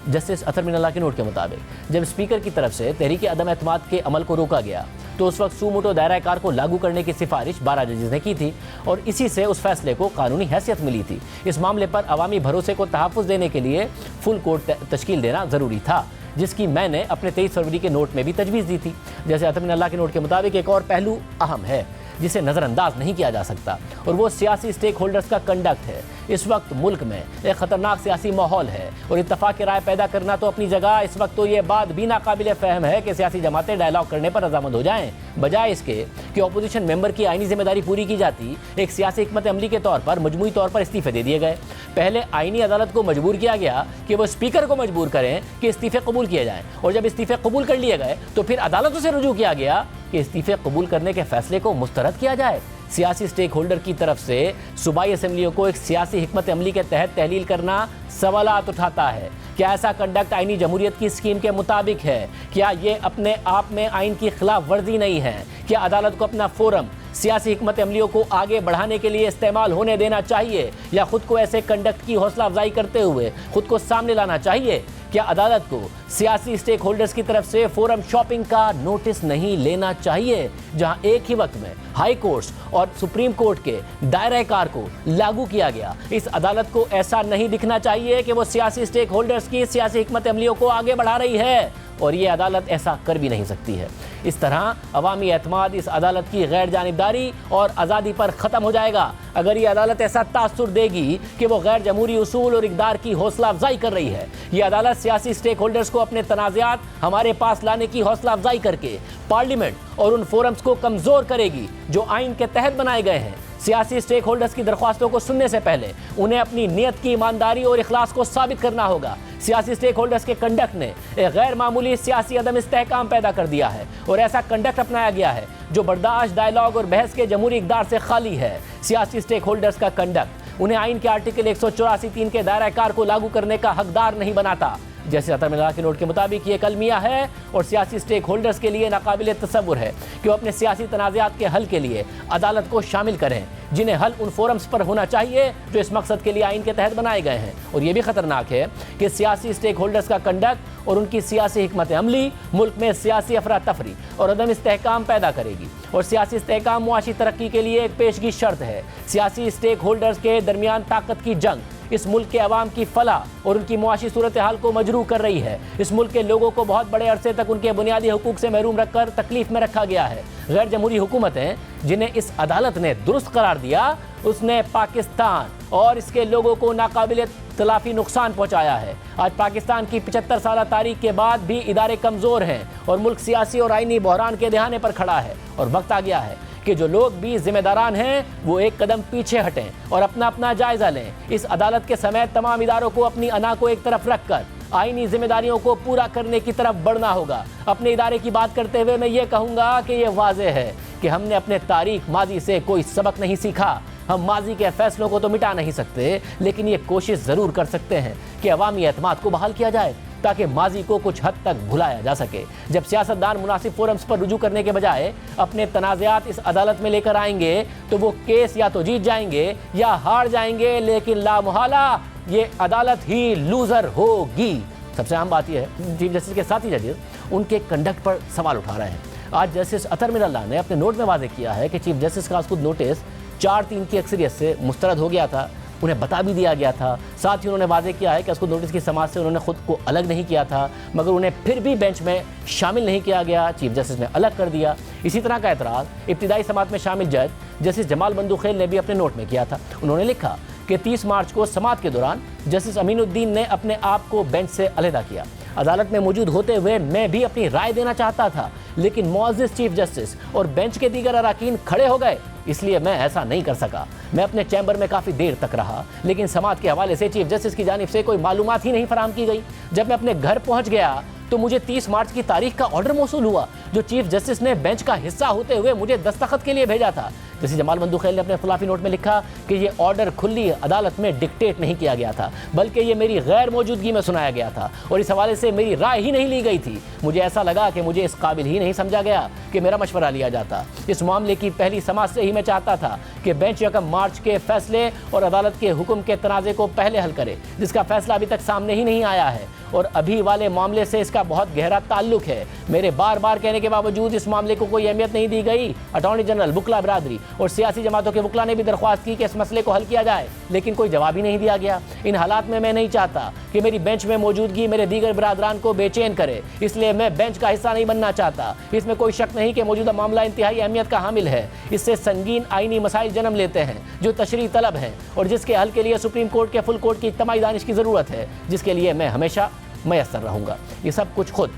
जस्टिस अतमिन अल्लाह के नोट के मुताबिक जब स्पीकर की तरफ से तहरीक अदम एतमाद के अमल को रोका गया तो उस वक्त सूमोटो दायरा कार को लागू करने की सिफारिश 12 जजेस ने की थी और इसी से उस फैसले को कानूनी हैसियत मिली थी। इस मामले पर अवामी भरोसे को तहफ़्फ़ुज़ देने के लिए फुल कोर्ट तश्कील देना ज़रूरी था, जिसकी मैंने अपने 23 फरवरी के नोट में भी तजवीज़ दी थी। जैसे अतमिन अल्लाह के नोट के मुताबिक एक और पहलू अहम है जिसे नज़रअंदाज नहीं किया जा सकता और वो सियासी स्टेक होल्डर्स का कंडक्ट है। इस वक्त मुल्क में एक ख़तरनाक सियासी माहौल है और इत्तफ़ाक़ राय पैदा करना तो अपनी जगह, इस वक्त तो ये बात भी नाकाबिल फ़हम है कि सियासी जमातें डायलॉग करने पर रज़ामंद हो जाएँ, बजाय इसके कि अपोजिशन मेंबर की आइनी जिम्मेदारी पूरी की जाती। एक सियासी हिकमत अमली के तौर पर मजमूई तौर पर इस्तीफ़े दे दिए गए। पहले आइनी अदालत को मजबूर किया गया कि वो स्पीकर को मजबूर करें कि इस्तीफ़े कबूल किए जाएँ, और जब इस्तीफ़े कबूल कर लिए गए तो फिर अदालतों से रुजू किया गया कि इस्तीफ़े कबूल करने के फैसले को मुस्तरद किया जाए। सियासी स्टेक होल्डर की तरफ से सूबाई असेंबलियों को एक सियासी हिकमत अमली के तहत तहलील करना सवालात उठाता है। क्या ऐसा कंडक्ट आईनी जमहूरियत की स्कीम के मुताबिक है? क्या ये अपने आप में आइन की खिलाफ वर्जी नहीं है? क्या अदालत को अपना फोरम सियासी हिकमत अमलियों को आगे बढ़ाने के लिए इस्तेमाल होने देना चाहिए, या खुद को ऐसे कंडक्ट की हौसला अफजाई करते हुए खुद को सामने लाना चाहिए? क्या अदालत को सियासी स्टेक होल्डर्स की तरफ से फोरम शॉपिंग का नोटिस नहीं लेना चाहिए, जहां एक ही वक्त में हाई कोर्ट्स और सुप्रीम कोर्ट के दायरा कार को लागू किया गया? इस अदालत को ऐसा नहीं दिखना चाहिए कि वो सियासी स्टेक होल्डर्स की सियासी हिकमत अमलियों को आगे बढ़ा रही है, और ये अदालत ऐसा कर भी नहीं सकती है। इस तरह अवामी एतमाद इस अदालत की गैर जानिबदारी और आज़ादी पर ख़त्म हो जाएगा। अगर ये अदालत ऐसा तासुर देगी कि वो गैर जमहूरी उसूल और इक़दार की हौसला अफजाई कर रही है, ये अदालत सियासी स्टेक होल्डर्स को अपने तनाज़ात हमारे पास लाने की हौसला अफजाई करके पार्लियामेंट और उन फोरम्स को कमज़ोर करेगी जो आइन के तहत बनाए गए हैं। सियासी स्टेक होल्डर्स की दरख्वास्तों को सुनने से पहले उन्हें अपनी नीयत की ईमानदारी और इखलास को साबित करना होगा। सियासी स्टेक होल्डर्स के कंडक्ट ने एक गैर मामूली सियासी अदम इस्तेहकाम पैदा कर दिया है, और ऐसा कंडक्ट अपनाया गया है जो बर्दाश्त, डायलॉग और बहस के जमहूरी इक़दार से खाली है। सियासी स्टेक होल्डर्स का कंडक्ट उन्हें आइन के आर्टिकल 184(3) के दायरा कार को लागू करने का हकदार नहीं बनाता। जैसे अतर मिल्ला के नोट के मुताबिक ये कलमिया है, और सियासी स्टेक होल्डर्स के लिए नाकाबिल तसव्वुर है कि वो अपने सियासी तनाज़ात के हल के लिए अदालत को शामिल करें, जिन्हें हल उन फोरम्स पर होना चाहिए जो इस मकसद के लिए आइन के तहत बनाए गए हैं। और ये भी ख़तरनाक है कि सियासी स्टेक होल्डर्स का कंडक्ट और उनकी सियासी हिकमत अमली मुल्क में सियासी अफरा तफरी और अदम इस्तेहकाम पैदा करेगी, और सियासी इस्तेहकाम मुआशी तरक्की के लिए एक पेशगी शर्त है। सियासी स्टेक होल्डर्स के दरमियान ताकत की जंग इस मुल्क के अवाम की फलाह और उनकी मुआशी सूरत हाल को मजरूह कर रही है। इस मुल्क के लोगों को बहुत बड़े अरसे तक उनके बुनियादी हुकूक से महरूम रखकर तकलीफ में रखा गया है। गैर जमहूरी हुकूमतें जिन्हें इस अदालत ने दुरुस्त करार दिया, उसने पाकिस्तान और इसके लोगों को नाकाबिल तलाफी नुकसान पहुँचाया है। आज पाकिस्तान की 75 साल तारीख के बाद भी इदारे कमज़ोर हैं और मुल्क सियासी और आइनी बहरान के दहाने पर खड़ा है, और वक्त आ गया है कि जो लोग भी जिम्मेदारान हैं वो एक कदम पीछे हटें और अपना अपना जायजा लें। इस अदालत के समेत तमाम इदारों को अपनी अना को एक तरफ रखकर आईनी जिम्मेदारियों को पूरा करने की तरफ बढ़ना होगा। अपने इदारे की बात करते हुए मैं ये कहूँगा कि ये वाज़ेह है कि हमने अपने तारीख माजी से कोई सबक नहीं सीखा। हम माजी के फैसलों को तो मिटा नहीं सकते, लेकिन ये कोशिश ज़रूर कर सकते हैं कि अवामी एतमाद को बहाल किया जाए, ताकि माजी को कुछ हद तक भुलाया जा सके। जब सियासतदान मुनासिब फोरम्स पर रुजू करने के बजाय अपने तनाज़ात इस अदालत में लेकर आएंगे, तो वो केस या तो जीत जाएंगे या हार जाएंगे, लेकिन लामुहाला ये अदालत ही लूज़र होगी। सबसे अहम बात यह है, चीफ जस्टिस के साथी जजेस उनके कंडक्ट पर सवाल उठा रहे हैं। आज जस्टिस अतर मिल्ला ने अपने नोट में वाज़ेह किया है कि चीफ जस्टिस का खुद नोटिस 4-3 की अक्सरियत से मुस्तरद हो गया था, उन्हें बता भी दिया गया था। साथ ही उन्होंने वाज़ेह किया है कि उसको नोटिस की समाअत से उन्होंने खुद को अलग नहीं किया था, मगर उन्हें फिर भी बेंच में शामिल नहीं किया गया, चीफ जस्टिस ने अलग कर दिया। इसी तरह का एतराज़ इब्तिदाई समाअत में शामिल जज जस्टिस जमाल बंदूखेल ने भी अपने नोट में किया था। उन्होंने लिखा कि 30 मार्च को समाअत के दौरान जस्टिस अमीनुद्दीन ने अपने आप को बेंच से अलहदा किया। अदालत में मौजूद होते हुए मैं भी अपनी राय देना चाहता था, लेकिन मुअज़्ज़िज़ चीफ जस्टिस और बेंच के दीगर अराकीन खड़े हो गए, इसलिए मैं ऐसा नहीं कर सका। मैं अपने चैम्बर में काफ़ी देर तक रहा, लेकिन समाअत के हवाले से चीफ जस्टिस की जानिब से कोई मालूमात ही नहीं फराहम की गई। जब मैं अपने घर पहुंच गया तो मुझे 30 मार्च की तारीख का ऑर्डर मौसूल हुआ, जो चीफ जस्टिस ने बेंच का हिस्सा होते हुए मुझे दस्तखत के लिए भेजा था। जैसे जमाल बंदूखेल ने अपने खिलाफी नोट में लिखा कि ये ऑर्डर खुली अदालत में डिक्टेट नहीं किया गया था, बल्कि ये मेरी गैर मौजूदगी में सुनाया गया था, और इस हवाले से मेरी राय ही नहीं ली गई थी। मुझे ऐसा लगा कि मुझे इस काबिल ही नहीं समझा गया कि मेरा मशवरा लिया जाता। इस मामले की पहली समाअत से ही मैं चाहता था कि बेंच 1 मार्च के फैसले और अदालत के हुक्म के तनाज़े को पहले हल करे, जिसका फैसला अभी तक सामने ही नहीं आया है, और अभी वाले मामले से इसका बहुत गहरा ताल्लुक है। मेरे बार बार कहने के बावजूद इस मामले को कोई अहमियत नहीं दी गई। अटॉर्नी जनरल, वुकला बिरादरी और सियासी जमातों के वुकला ने भी दरख्वास्त की कि इस मसले को हल किया जाए, लेकिन कोई जवाब ही नहीं दिया गया। इन हालात में मैं नहीं चाहता कि मेरी बेंच में मौजूदगी मेरे दीगर बिरादरान को बेचैन करे, इसलिए मैं बेंच का हिस्सा नहीं बनना चाहता। इसमें कोई शक नहीं कि मौजूदा मामला इंतहाई अहमियत का हामिल है। इससे संगीन आईनी मसाइल जन्म लेते हैं जो तशरीह तलब हैं, और जिसके हल के लिए सुप्रीम कोर्ट के फुल कोर्ट की इज्तिमाई दानिश की ज़रूरत है, जिसके लिए मैं हमेशा मैसर रहूँगा। ये सब कुछ खुद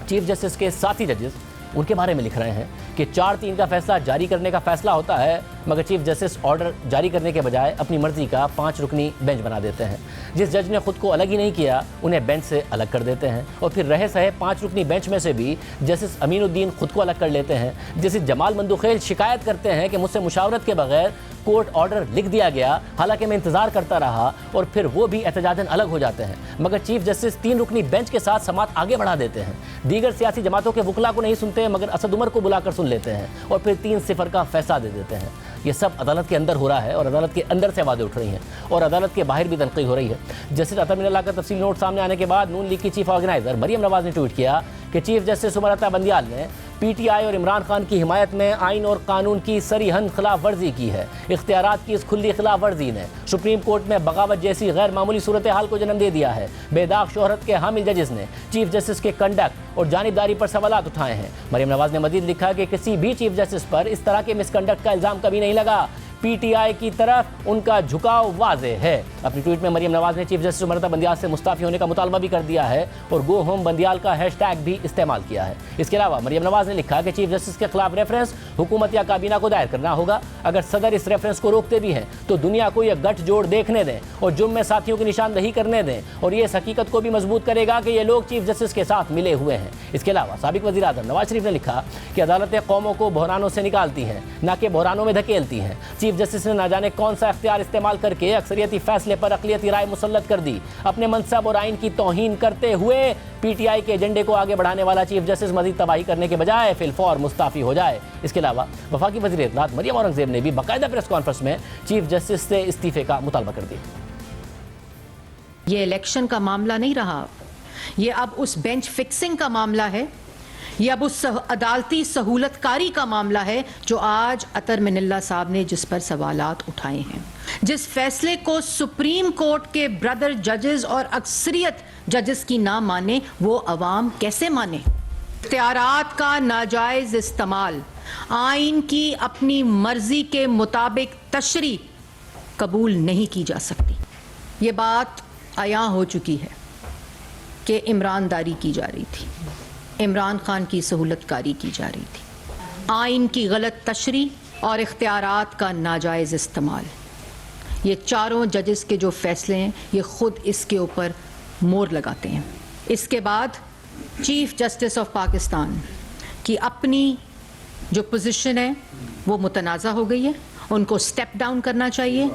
चीफ जस्टिस के साथी जजेस उनके बारे में लिख रहे हैं कि 4-3 का फैसला जारी करने का फैसला होता है, मगर चीफ जस्टिस ऑर्डर जारी करने के बजाय अपनी मर्जी का 5 रुकनी बेंच बना देते हैं। जिस जज ने खुद को अलग ही नहीं किया उन्हें बेंच से अलग कर देते हैं और फिर रहे सहे 5 रुकनी बेंच में से भी जस्टिस अमीनुद्दीन खुद को अलग कर लेते हैं। जस्टिस जमाल मंदुखेल शिकायत करते हैं कि मुझसे मुशावरत के बगैर कोर्ट ऑर्डर लिख दिया गया, हालांकि मैं इंतजार करता रहा, और फिर वो भी एहतजाजन अलग हो जाते हैं। मगर चीफ जस्टिस 3 रुकनी बेंच के साथ समात आगे बढ़ा देते हैं। दीगर सियासी जमातों के वकला को नहीं सुनते मगर असद उमर को बुलाकर सुन लेते हैं और फिर 3-0 का फैसला दे देते हैं। ये सब अदालत के अंदर हो रहा है और अदालत के अंदर से आवाज़ें उठ रही हैं और अदालत के बाहर भी तनकीद हो रही है। जस्टिस अतर मिनल्ला का तफसीली नोट सामने आने के बाद नून लीग की चीफ ऑर्गेनाइजर मरियम नवाज ने ट्वीट किया कि चीफ जस्टिस उमर अता बंदियाल ने पीटीआई और इमरान खान की हिमायत में आइन और कानून की सरीहन खिलाफ वर्जी की है। इख्तियारात की इस खुली खिलाफ वर्जी ने सुप्रीम कोर्ट में बगावत जैसी गैर मामूली सूरत हाल को जन्म दे दिया है। बेदाग शोहरत के हामिल जजेस ने चीफ जस्टिस के कंडक्ट और जानिबदारी पर सवालात उठाए हैं। मरियम नवाज ने मजीद लिखा कि किसी भी चीफ जस्टिस पर इस तरह के मिसकंडक्ट का इल्ज़ाम कभी नहीं लगा। पीटीआई की तरफ उनका झुकाव वाज़े है। अपनी ट्वीट में मरियम नवाज ने चीफ जस्टिस उमर अता बंदियाल से मुस्ताफ़ी होने का मुतालबा भी कर दिया है और गो होम बंदियाल का हैशटैग भी इस्तेमाल किया है। इसके अलावा मरियम नवाज ने लिखा कि चीफ जस्टिस के खिलाफ रेफरेंस हुकूमत या काबीना को दायर करना होगा। अगर सदर इस रेफरेंस को रोकते भी हैं तो दुनिया को यह गठजोड़ देखने दें और जुर्म में साथियों की निशानदही करने दें, और ये इस हकीकत को भी मजबूत करेगा कि ये लोग चीफ जस्टिस के साथ मिले हुए हैं। इसके अलावा साबिक वज़ीर आज़म नवाज शरीफ ने लिखा कि अदालतें कौमों को बहरानों से निकालती हैं, ना कि बहरानों में धकेलती हैं। चीफ जस्टिस ने ना जाने कौन सा इख्तियार इस्तेमाल करके अक्सरियती फैसले पर अक़लियती राय मुसल्लत कर दी। अपने मनसब और आइन की तौहीन करते हुए पीटीआई के एजेंडे को आगे बढ़ाने वाला चीफ जस्टिस मजीद तबाही करने के बजाय फिलफौर मुस्ताफ़ी हो जाए। इसके अलावा वफाकी वज़ीर इत्तलात मरियम औरंगज़ेब ने भी बाकायदा प्रेस कॉन्फ्रेंस में चीफ जस्टिस से इस्तीफे का मुतालबा कर दिया। ये इलेक्शन का मामला नहीं रहा, ये अब उस बेंच फिक्सिंग का मामला है, ये अब उस अदालती सहूलतकारी का मामला है जो आज अतर मिनल्ला साहब ने जिस पर सवालात उठाए हैं। जिस फैसले को सुप्रीम कोर्ट के ब्रदर जजेस और अक्सरियत जजेस की ना माने वो अवाम कैसे माने। इख्तियारात का नाजायज इस्तेमाल, आइन की अपनी मर्जी के मुताबिक तशरी कबूल नहीं की जा सकती। ये बात आया हो चुकी है कि इमरानदारी की जा रही थी, इमरान खान की सहूलतकारी की जा रही थी, आइन की गलत तशरी और इख्तियारात का नाजायज़ इस्तेमाल। ये चारों जजेस के जो फैसले हैं ये खुद इसके ऊपर मोहर लगाते हैं। इसके बाद चीफ जस्टिस ऑफ पाकिस्तान की अपनी जो पोजीशन है वो मुतनाज़ा हो गई है, उनको स्टेप डाउन करना चाहिए।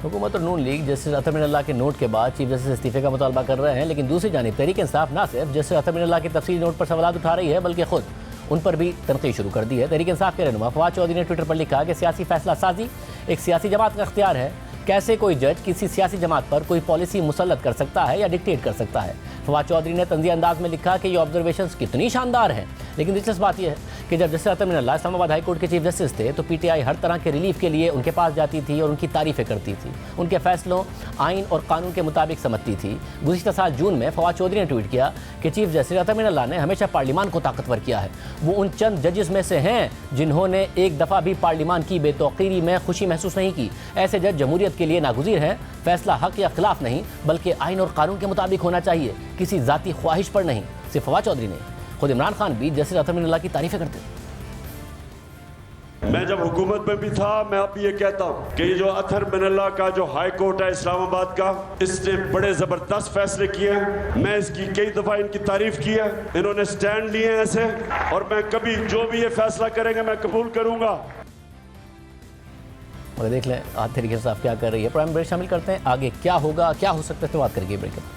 हुकूमत और नून लीग जस्टिस अतर मिनल्ला के नोट के बाद चीफ जस्टिस इस्तीफे का मुतालबा कर रहे हैं, लेकिन दूसरी जानिब तहरीक इंसाफ ना सिर्फ जस्टिस अतर मिनल्ला के तफसीली नोट पर सवाल उठा रही है बल्कि खुद उन पर भी तनकीद शुरू कर दी है। तहरीक इंसाफ के रहनुमा फवाद चौधरी ने ट्विटर पर लिखा कि सियासी फैसला साजी एक सियासी जमात का इख्तियार है। कैसे कोई जज किसी सियासी जमात पर कोई पॉलिसी मुसल्लत कर सकता है या डिक्टेट कर सकता है। फवाद चौधरी ने तंज़िया अंदाज में लिखा कि ये ऑब्जर्वेशंस कितनी शानदार हैं, लेकिन दिलचस्प बात यह है कि जब जस्टिस अतर मिनल्ला इस्लामाबाद हाई कोर्ट के चीफ जस्टिस थे तो पीटीआई हर तरह के रिलीफ के लिए उनके पास जाती थी और उनकी तारीफ़ें करती थी, उनके फैसलों आइन और कानून के मुताबिक समझती थी। गुज़िश्ता साल जून में फवाद चौधरी ने ट्वीट किया कि चीफ जस्टिस अतर मिनल्ला ने हमेशा पार्लियामान को ताकतवर किया है। वो उन चंद जजेस में से हैं जिन्होंने एक दफ़ा भी पार्लियामान की बेतौकीरी में खुशी महसूस नहीं की। ऐसे जज जमहूरियत के लिए नागुज़ीर हैं। फैसला हक या खिलाफ नहीं बल्कि आइन और कानून के मुताबिक होना चाहिए, किसी ज़ाती ख्वाहिश पर नहीं। सिर्फ फवाद चौधरी ने, खुद इमरान खान भी जस्टिस अतर मिनल्ला की तारीफ़ें करते थे। मैं जब हुकूमत में भी था मैं अब ये कहता हूँ कि ये जो अतर मिनल्ला का जो हाई कोर्ट है इस्लामाबाद का, इसने बड़े ज़बरदस्त फैसले किए हैं। मैं इसकी कई दफ़ा इनकी तारीफ़ की है, इन्होंने स्टैंड लिए हैं ऐसे, और मैं कभी जो भी ये फैसला करेंगे मैं कबूल करूँगा। और देख लें आज तरीके से आप क्या कर रही है। प्राइम ब्रेक शामिल करते हैं, आगे क्या होगा क्या हो सकता है तो बात करेंगे ब्रेक के बाद।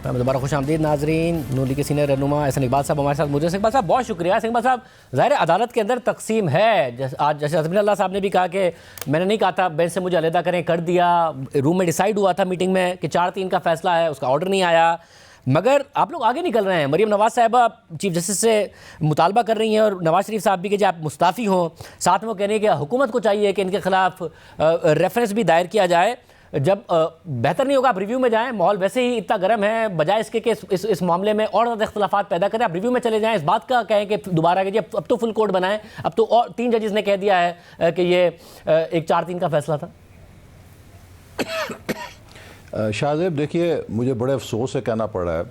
मैं दोबारा खुश आमदीद नाजरीन। नून लीग के सीनियर रहनुमा एहसन इकबाल साहब हमारे साथ मौजूद हैं। इकबाल साहब बहुत शुक्रिया। एहसन इकबाल साहब, ज़ाहिर अदालत के अंदर तकसीम है। आज जैसे अतर मिनल्ला साहब ने भी कहा कि मैंने नहीं कहा था बेंच से मुझे अलहदा करें, कर दिया। रूम में डिसाइड हुआ था मीटिंग में कि 4-3 का फैसला है, उसका ऑर्डर नहीं आया, मगर आप लोग आगे निकल रहे हैं। मरियम नवाज साहबा चीफ जस्टिस से मुतालबा कर रही हैं और नवाज शरीफ साहब भी कि आप मुस्ताफ़ी हों। साथ में वो कह रही है कि हुकूमत को चाहिए कि इनके खिलाफ रेफरेंस भी दायर किया जाए। जब बेहतर नहीं होगा आप रिव्यू में जाएं, माहौल वैसे ही इतना गर्म है, बजाय इसके कि इस मामले में और ज़्यादा इख्तलाफात पैदा करें, आप रिव्यू में चले जाएं। इस बात का कहें कि दोबारा कीजिए, अब तो फुल कोर्ट बनाएं। अब तो और 3 जजेस ने कह दिया है कि ये एक 4-3 का फैसला था। शाहजेब, देखिए, मुझे बड़े अफसोस से कहना पड़ रहा है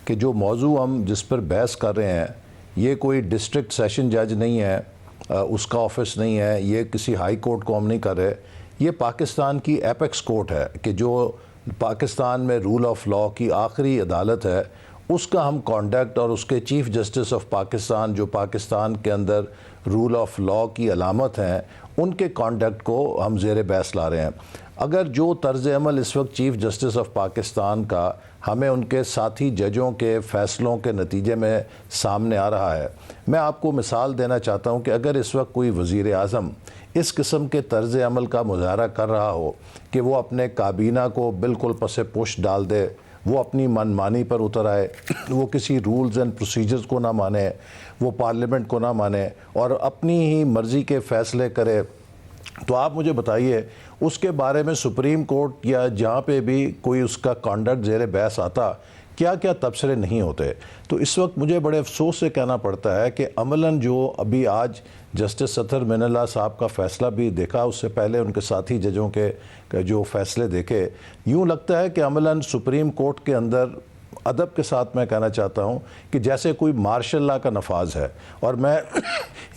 कि जो मौजू हम जिस पर बहस कर रहे हैं, ये कोई डिस्ट्रिक्ट सेशन जज नहीं है, उसका ऑफिस नहीं है, ये किसी हाई कोर्ट को हम नहीं कर रहे। ये पाकिस्तान की एपेक्स कोर्ट है कि जो पाकिस्तान में रूल ऑफ लॉ की आखिरी अदालत है, उसका हम कॉन्डक्ट और उसके चीफ जस्टिस ऑफ पाकिस्तान जो पाकिस्तान के अंदर रूल ऑफ लॉ की अलामत हैं, उनके कॉन्डक्ट को हम ज़ेर बहस ला रहे हैं। अगर जो तर्ज़ अमल इस वक्त चीफ जस्टिस ऑफ पाकिस्तान का हमें उनके साथी जजों के फ़ैसलों के नतीजे में सामने आ रहा है, मैं आपको मिसाल देना चाहता हूँ कि अगर इस वक्त कोई वज़ीर आज़म इस किस्म के तर्ज़ अमल का मुज़ाहरा कर रहा हो कि वो अपने काबीना को बिल्कुल पसे पुश डाल दे, वो अपनी मनमानी पर उतर आए, वो किसी रूल्स एंड प्रोसीजर्स को ना माने, वो पार्लियामेंट को ना माने और अपनी ही मर्ज़ी के फ़ैसले करे, तो आप मुझे बताइए उसके बारे में सुप्रीम कोर्ट या जहाँ पे भी कोई उसका कॉन्डक्ट ज़ेर बहस आता, क्या क्या तबसरे नहीं होते। तो इस वक्त मुझे बड़े अफसोस से कहना पड़ता है कि अमलन जो अभी आज जस्टिस अतहर मिनल्ला साहब का फ़ैसला भी देखा, उससे पहले उनके साथी जजों के जो फ़ैसले देखे, यूँ लगता है कि अमलन सुप्रीम कोर्ट के अंदर अदब के साथ मैं कहना चाहता हूँ कि जैसे कोई मार्शल लॉ का नफाज है। और मैं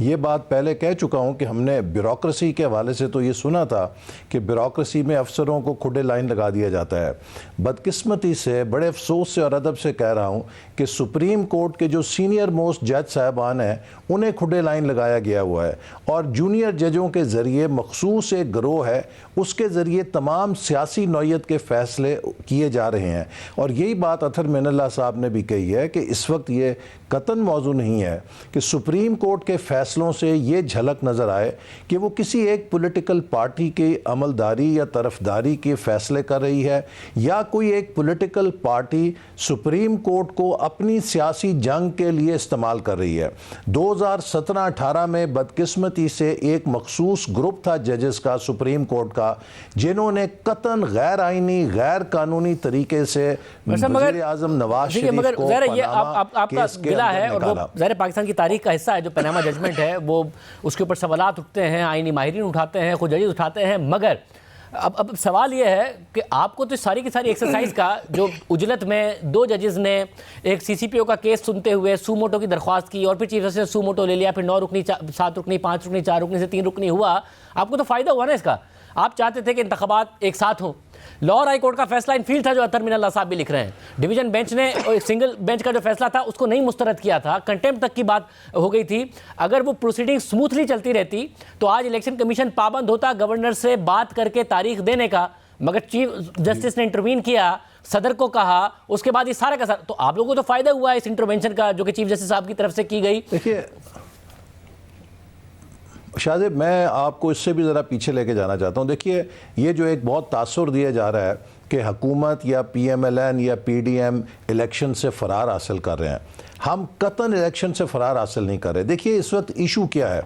ये बात पहले कह चुका हूँ कि हमने ब्यूरोक्रेसी के हवाले से तो ये सुना था कि ब्यूरोक्रेसी में अफसरों को खुडे लाइन लगा दिया जाता है। बदकिस्मती से, बड़े अफसोस से और अदब से कह रहा हूँ कि सुप्रीम कोर्ट के जो सीनियर मोस्ट जज साहबान हैं, उन्हें खुडे लाइन लगाया गया हुआ है और जूनियर जजों के ज़रिए मखसूस एक गिरोह है, उसके ज़रिए तमाम सियासी नौयत के फ़ैसले किए जा रहे हैं। और यही बात अतहर मिनल्ला साहब ने भी कही है कि इस वक्त ये कतन मौजू नहीं है कि सुप्रीम कोर्ट के फ़ैसलों से ये झलक नज़र आए कि वो किसी एक पॉलिटिकल पार्टी की अमलदारी या तरफदारी के फ़ैसले कर रही है, या कोई एक पॉलिटिकल पार्टी सुप्रीम कोर्ट को अपनी सियासी जंग के लिए इस्तेमाल कर रही है। 2017-18 में बदकिस्मती से एक मखसूस ग्रुप था जजेस का सुप्रीम कोर्ट का, जिन्होंने कतन गैर आइनी गैर कानूनी तरीके से वज़ीर आज़म नवाज शरीफ को आपका गिला है और वो ज़ाहिर पाकिस्तान की तारीख का हिस्सा है। जो पनामा जजमेंट है वो उसके ऊपर सवालात उठते हैं, आइनी माहिरीन उठाते हैं, खुद जजेस उठाते हैं, मगर अब सवाल ये है कि आपको तो सारी की सारी एक्सरसाइज का जो उजलत में 2 जजेस ने एक सीसीपीओ का केस सुनते हुए सूमोटो की दरख्वास्त की और फिर चीफ जस्टिस ने सूमोटो ले लिया, फिर 9 रुकनी 7 रुकनी 5 रुकनी 4 रुकनी से 3 रुकनी हुआ, आपको तो फ़ायदा हुआ ना इसका। आप चाहते थे कि इंतखाबात एक साथ हों। लाहौर हाई कोर्ट का फैसला इन फील्ड था जो अतहर मिनल्ला साहब भी लिख रहे हैं। डिवीजन बेंच ने एक सिंगल बेंच का जो फैसला था उसको नहीं मुस्तरद किया था, कंटेम्प्ट तक की बात हो गई थी। अगर वो प्रोसीडिंग स्मूथली चलती रहती तो आज इलेक्शन कमीशन पाबंद होता गवर्नर से बात करके तारीख देने का, मगर चीफ जस्टिस ने इंटरवीन किया, सदर को कहा, उसके बाद ये सारा का सारा, तो आप लोगों को तो फायदा हुआ इस इंटरवेंशन का जो कि चीफ जस्टिस साहब की तरफ से की गई। देखिए शाहजेब, मैं आपको इससे भी ज़रा पीछे लेके जाना चाहता हूँ। देखिए, ये जो एक बहुत तासुर दिया जा रहा है कि हुकूमत या PMLN या PDM इलेक्शन से फ़रार हासिल कर रहे हैं, हम कतन इलेक्शन से फ़रार हासिल नहीं कर रहे। देखिए, इस वक्त इशू क्या है?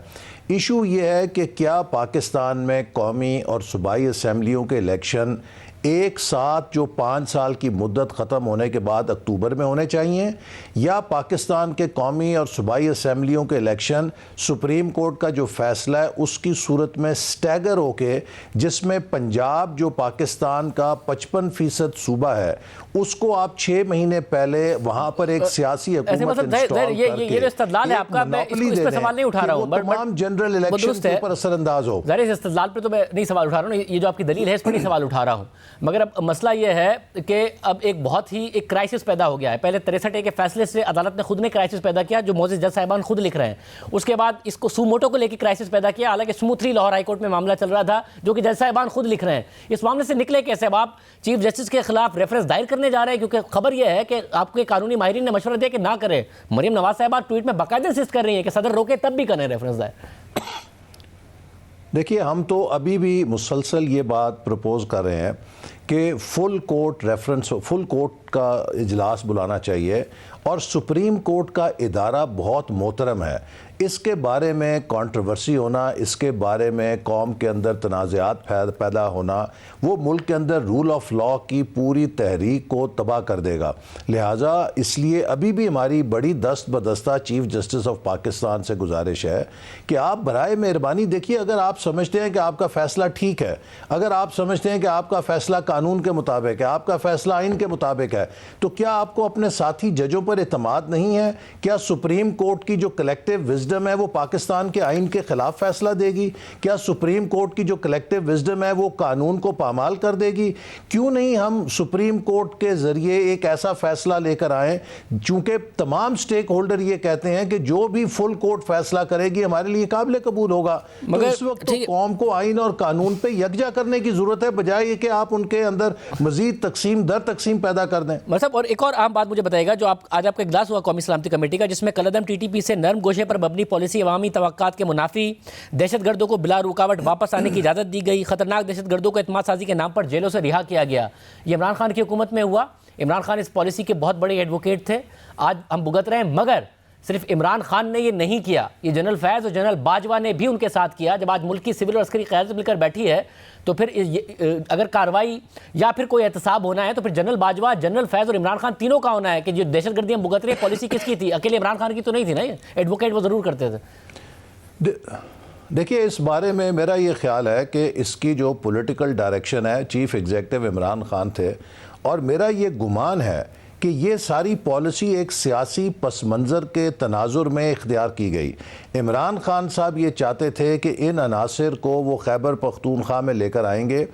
इशू ये है कि क्या पाकिस्तान में कौमी और सूबाई असम्बलियों के इलेक्शन एक साथ जो 5 साल की मुद्दत ख़त्म होने के बाद अक्टूबर में होने चाहिए, या पाकिस्तान के कौमी और सूबाई असम्बलियों के इलेक्शन सुप्रीम कोर्ट का जो फ़ैसला है उसकी सूरत में स्टैगर होके, जिसमें पंजाब जो पाकिस्तान का 55% सूबा है उसको आप 6 महीने पहले वहाँ पर एक सियासी हुकूमत ये जो इस्तदलाल है आपका, मैं इस पर सवाल नहीं उठा रहा हूँ, तमाम जनरल इलेक्शन के ऊपर असरअंदाज हो। ज़ाहिर इस इस्तदलाल पर तो मैं नहीं सवाल उठा रहा हूँ, ये जो आपकी दलील है इस पर नहीं सवाल उठा रहा हूँ, मगर अब मसला ये है कि अब एक बहुत ही एक क्राइसिस पैदा हो गया है। पहले 63A के फैसले से अदालत ने खुद ने क्राइसिस पैदा किया, जो मोअज़्ज़िज़ जज साहिबान खुद लिख रहे हैं। उसके बाद इसको सूमोटो को लेकर क्राइसिस पैदा किया, हालांकि स्मूथली लाहौर हाई कोर्ट में मामला चल रहा था जो कि जज साहिबान खुद लिख रहे हैं। इस मामले से निकले कैसे? अब आप चीफ जस्टिस के खिलाफ रेफरेंस दायर करने जा रहे हैं, क्योंकि खबर यह है कि आपके कानूनी माहिरीन ने मशवरा दिया कि ना करें। मरीम नवाज साहिबा ट्वीट में बाकायदा इंसिस्ट कर रही है कि सदर रोके तब भी करें रेफरेंस दायर। देखिए, हम तो अभी भी मुसलसल ये बात प्रपोज कर रहे हैं कि फुल कोर्ट का इजलास बुलाना चाहिए और सुप्रीम कोर्ट का इदारा बहुत मोहतरम है। इसके बारे में कंट्रोवर्सी होना, इसके बारे में कौम के अंदर तनाज़ात पैदा होना, वो मुल्क के अंदर रूल ऑफ लॉ की पूरी तहरीक को तबाह कर देगा। लिहाजा इसलिए अभी भी हमारी बड़ी दस्त बदस्ता चीफ जस्टिस ऑफ पाकिस्तान से गुजारिश है कि आप बराए मेहरबानी देखिए, अगर आप समझते हैं कि आपका फ़ैसला ठीक है, अगर आप समझते हैं कि आपका फ़ैसला कानून के मुताबिक है, आपका फ़ैसला आइन के मुताबिक है, तो क्या आपको अपने साथी जजों पर एतमाद नहीं है? क्या सुप्रीम कोर्ट की जो कलेक्टिव विजडम है वो पाकिस्तान के आइन के खिलाफ फैसला देगी? क्या सुप्रीम कोर्ट की जो कलेक्टिव विजडम है वो कानून को पामाल कर देगी? क्यों नहीं हम सुप्रीम कोर्ट के जरिए एक ऐसा फैसला लेकर आए, चूंकि तमाम स्टेक होल्डर ये कहते हैं कि जो भी फुल कोर्ट फैसला करेगी हमारे लिए काबिल कबूल होगा। मगर तो इस वक्त तो कौम को आइन और कानून पे यकजा करने की जरूरत है, बजाय कि आप उनके अंदर मजीद तकसीम दर तकसीम पैदा कर दें। मतलब और एक और आम बात मुझे बताइएगा, जो आज आपका इजलास हुआ कौमी सलामती कमेटी का, जिसमें कलअदम टीटीपी से नर्म गोशे पर मबनी पॉलिसी अवामी तवक्कात के मुनाफी, दहशतगर्दों को बिला रुकावट वापस आने की इजाज़त दी गई, खतरनाक दहशतगर्दों को एतमाद साजी के नाम पर जेलों से रिहा किया गया। ये इमरान खान की हुकूमत में हुआ। इमरान खान इस पॉलिसी के बहुत बड़े एडवोकेट थे, आज हम भुगत रहे हैं। मगर सिर्फ इमरान खान ने ये नहीं किया, ये जनरल फैज़ और जनरल बाजवा ने भी उनके साथ किया। जब आज मुल्क की सिविल और अस्करी क़यादत मिलकर बैठी है, तो फिर अगर कार्रवाई या फिर कोई एहतसाब होना है तो फिर जनरल बाजवा, जनरल फैज़ और इमरान खान तीनों का होना है कि जो दहशतगर्दी हम भुगत रहे पॉलिसी किसकी थी? अकेले इमरान खान की तो नहीं थी ना, ये एडवोकेट वो ज़रूर करते थे। देखिए, इस बारे में मेरा ये ख्याल है कि इसकी जो पॉलिटिकल डायरेक्शन है, चीफ एग्जीक्यूटिव इमरान खान थे, और मेरा ये गुमान है कि ये सारी पॉलिसी एक सियासी पस मंज़र के तनाजुर में इख्तियार की गई। इमरान खान साहब ये चाहते थे कि इन अनासर को वो खैबर पख्तूनख्वा में लेकर आएंगे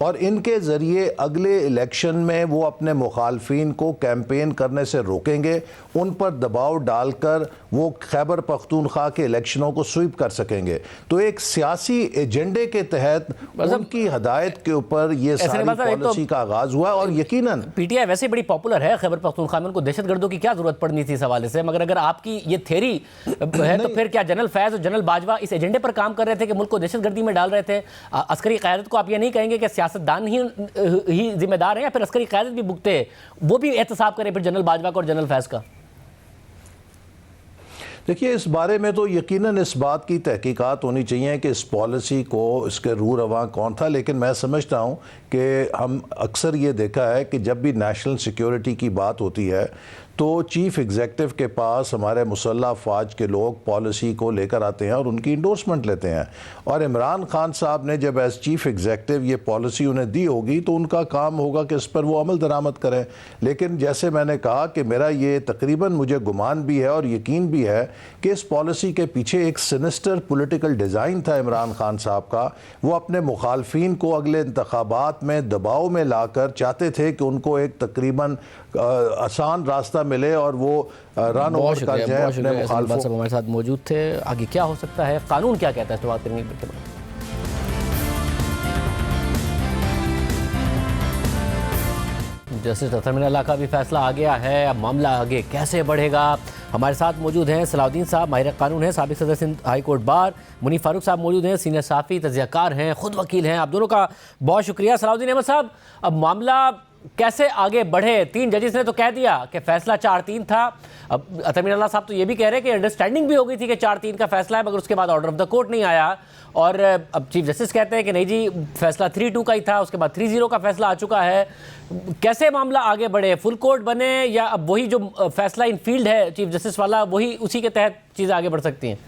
और इनके ज़रिए अगले इलेक्शन में वो अपने मुखालफिन को कैंपेन करने से रोकेंगे, उन पर दबाव डालकर वो खैबर पख्तूनख्वा के इलेक्शनों को स्वीप कर सकेंगे। तो एक सियासी एजेंडे के तहत उनकी हदायत के ऊपर ये सारी पॉलिसी का आगाज़ हुआ। और यकीनन पीटीआई वैसे बड़ी पॉपुलर है खैबर पख्तूनख्वा में, उनको दहशतगर्दों की क्या जरूरत पड़नी थी इस हवाले से। मगर अगर आपकी ये थ्योरी है तो फिर क्या जनरल फैज़ और जनरल बाजवा इस एजेंडे पर काम कर रहे थे कि मुल्क को दहशतगर्दी में डाल रहे थे? अस्करी क़यादत को आप ये नहीं कहेंगे कि सियासतदान ही जिम्मेदार है, या फिर अस्करी क़यादत भी भुगते, वो भी एहतसाब करें फिर जनरल बाजवा का और जनरल फैज़ का? देखिए, इस बारे में तो यकीनन इस बात की तहकीकात होनी चाहिए कि इस पॉलिसी को, इसके रूह रवां कौन था। लेकिन मैं समझता हूँ कि हम अक्सर ये देखा है कि जब भी नेशनल सिक्योरिटी की बात होती है तो चीफ़ एग्जीक्यूटिव के पास हमारे मुसल्लह अफवाज के लोग पॉलिसी को लेकर आते हैं और उनकी इंडोर्समेंट लेते हैं। और इमरान खान साहब ने जब एज चीफ़ एग्जीक्यूटिव ये पॉलिसी उन्हें दी होगी तो उनका काम होगा कि इस पर वो अमल दरामद करें। लेकिन जैसे मैंने कहा कि मेरा ये तकरीबन मुझे गुमान भी है और यकीन भी है कि इस पॉलिसी के पीछे एक सिनिस्टर पॉलिटिकल डिज़ाइन था इमरान खान साहब का। वो अपने मुखालफिन को अगले इंतखाबात में दबाव में लाकर चाहते थे कि उनको एक तकरीबन आसान रास्ता मिले और वो रन ओवर कर जाए अपने मुखालफों। हमारे साथ मौजूद थे। आगे क्या हो सकता है, कानून क्या कहता है, इस पर बात करेंगे। जस्टिस अतर मिनल्ला का भी फैसला आ गया है, अब मामला आगे कैसे बढ़ेगा? हमारे साथ मौजूद हैं सलाउद्दीन साहब, माहिर कानून हैं, साबिक सदर Sindh high court bar. Munif Farooq साहब मौजूद हैं, सीनियर साफ़ी, तज़कियाकार हैं, खुद वकील हैं। आप दोनों का बहुत शुक्रिया। सलाउद्दीन अहमद साहब, अब मामला कैसे आगे बढ़े? 3 जजेस ने तो कह दिया कि फैसला 4-3 था। अब अतर मिनल्ला साहब तो ये भी कह रहे हैं कि अंडरस्टैंडिंग भी हो गई थी कि 4-3 का फैसला है, मगर उसके बाद ऑर्डर ऑफ द कोर्ट नहीं आया। और अब चीफ जस्टिस कहते हैं कि नहीं जी, फैसला 3-2 का ही था, उसके बाद 3-0 का फैसला आ चुका है। कैसे मामला आगे बढ़े? फुल कोर्ट बने या अब वही जो फैसला इन फील्ड है चीफ जस्टिस वाला, वही उसी के तहत चीज़ें आगे बढ़ सकती हैं?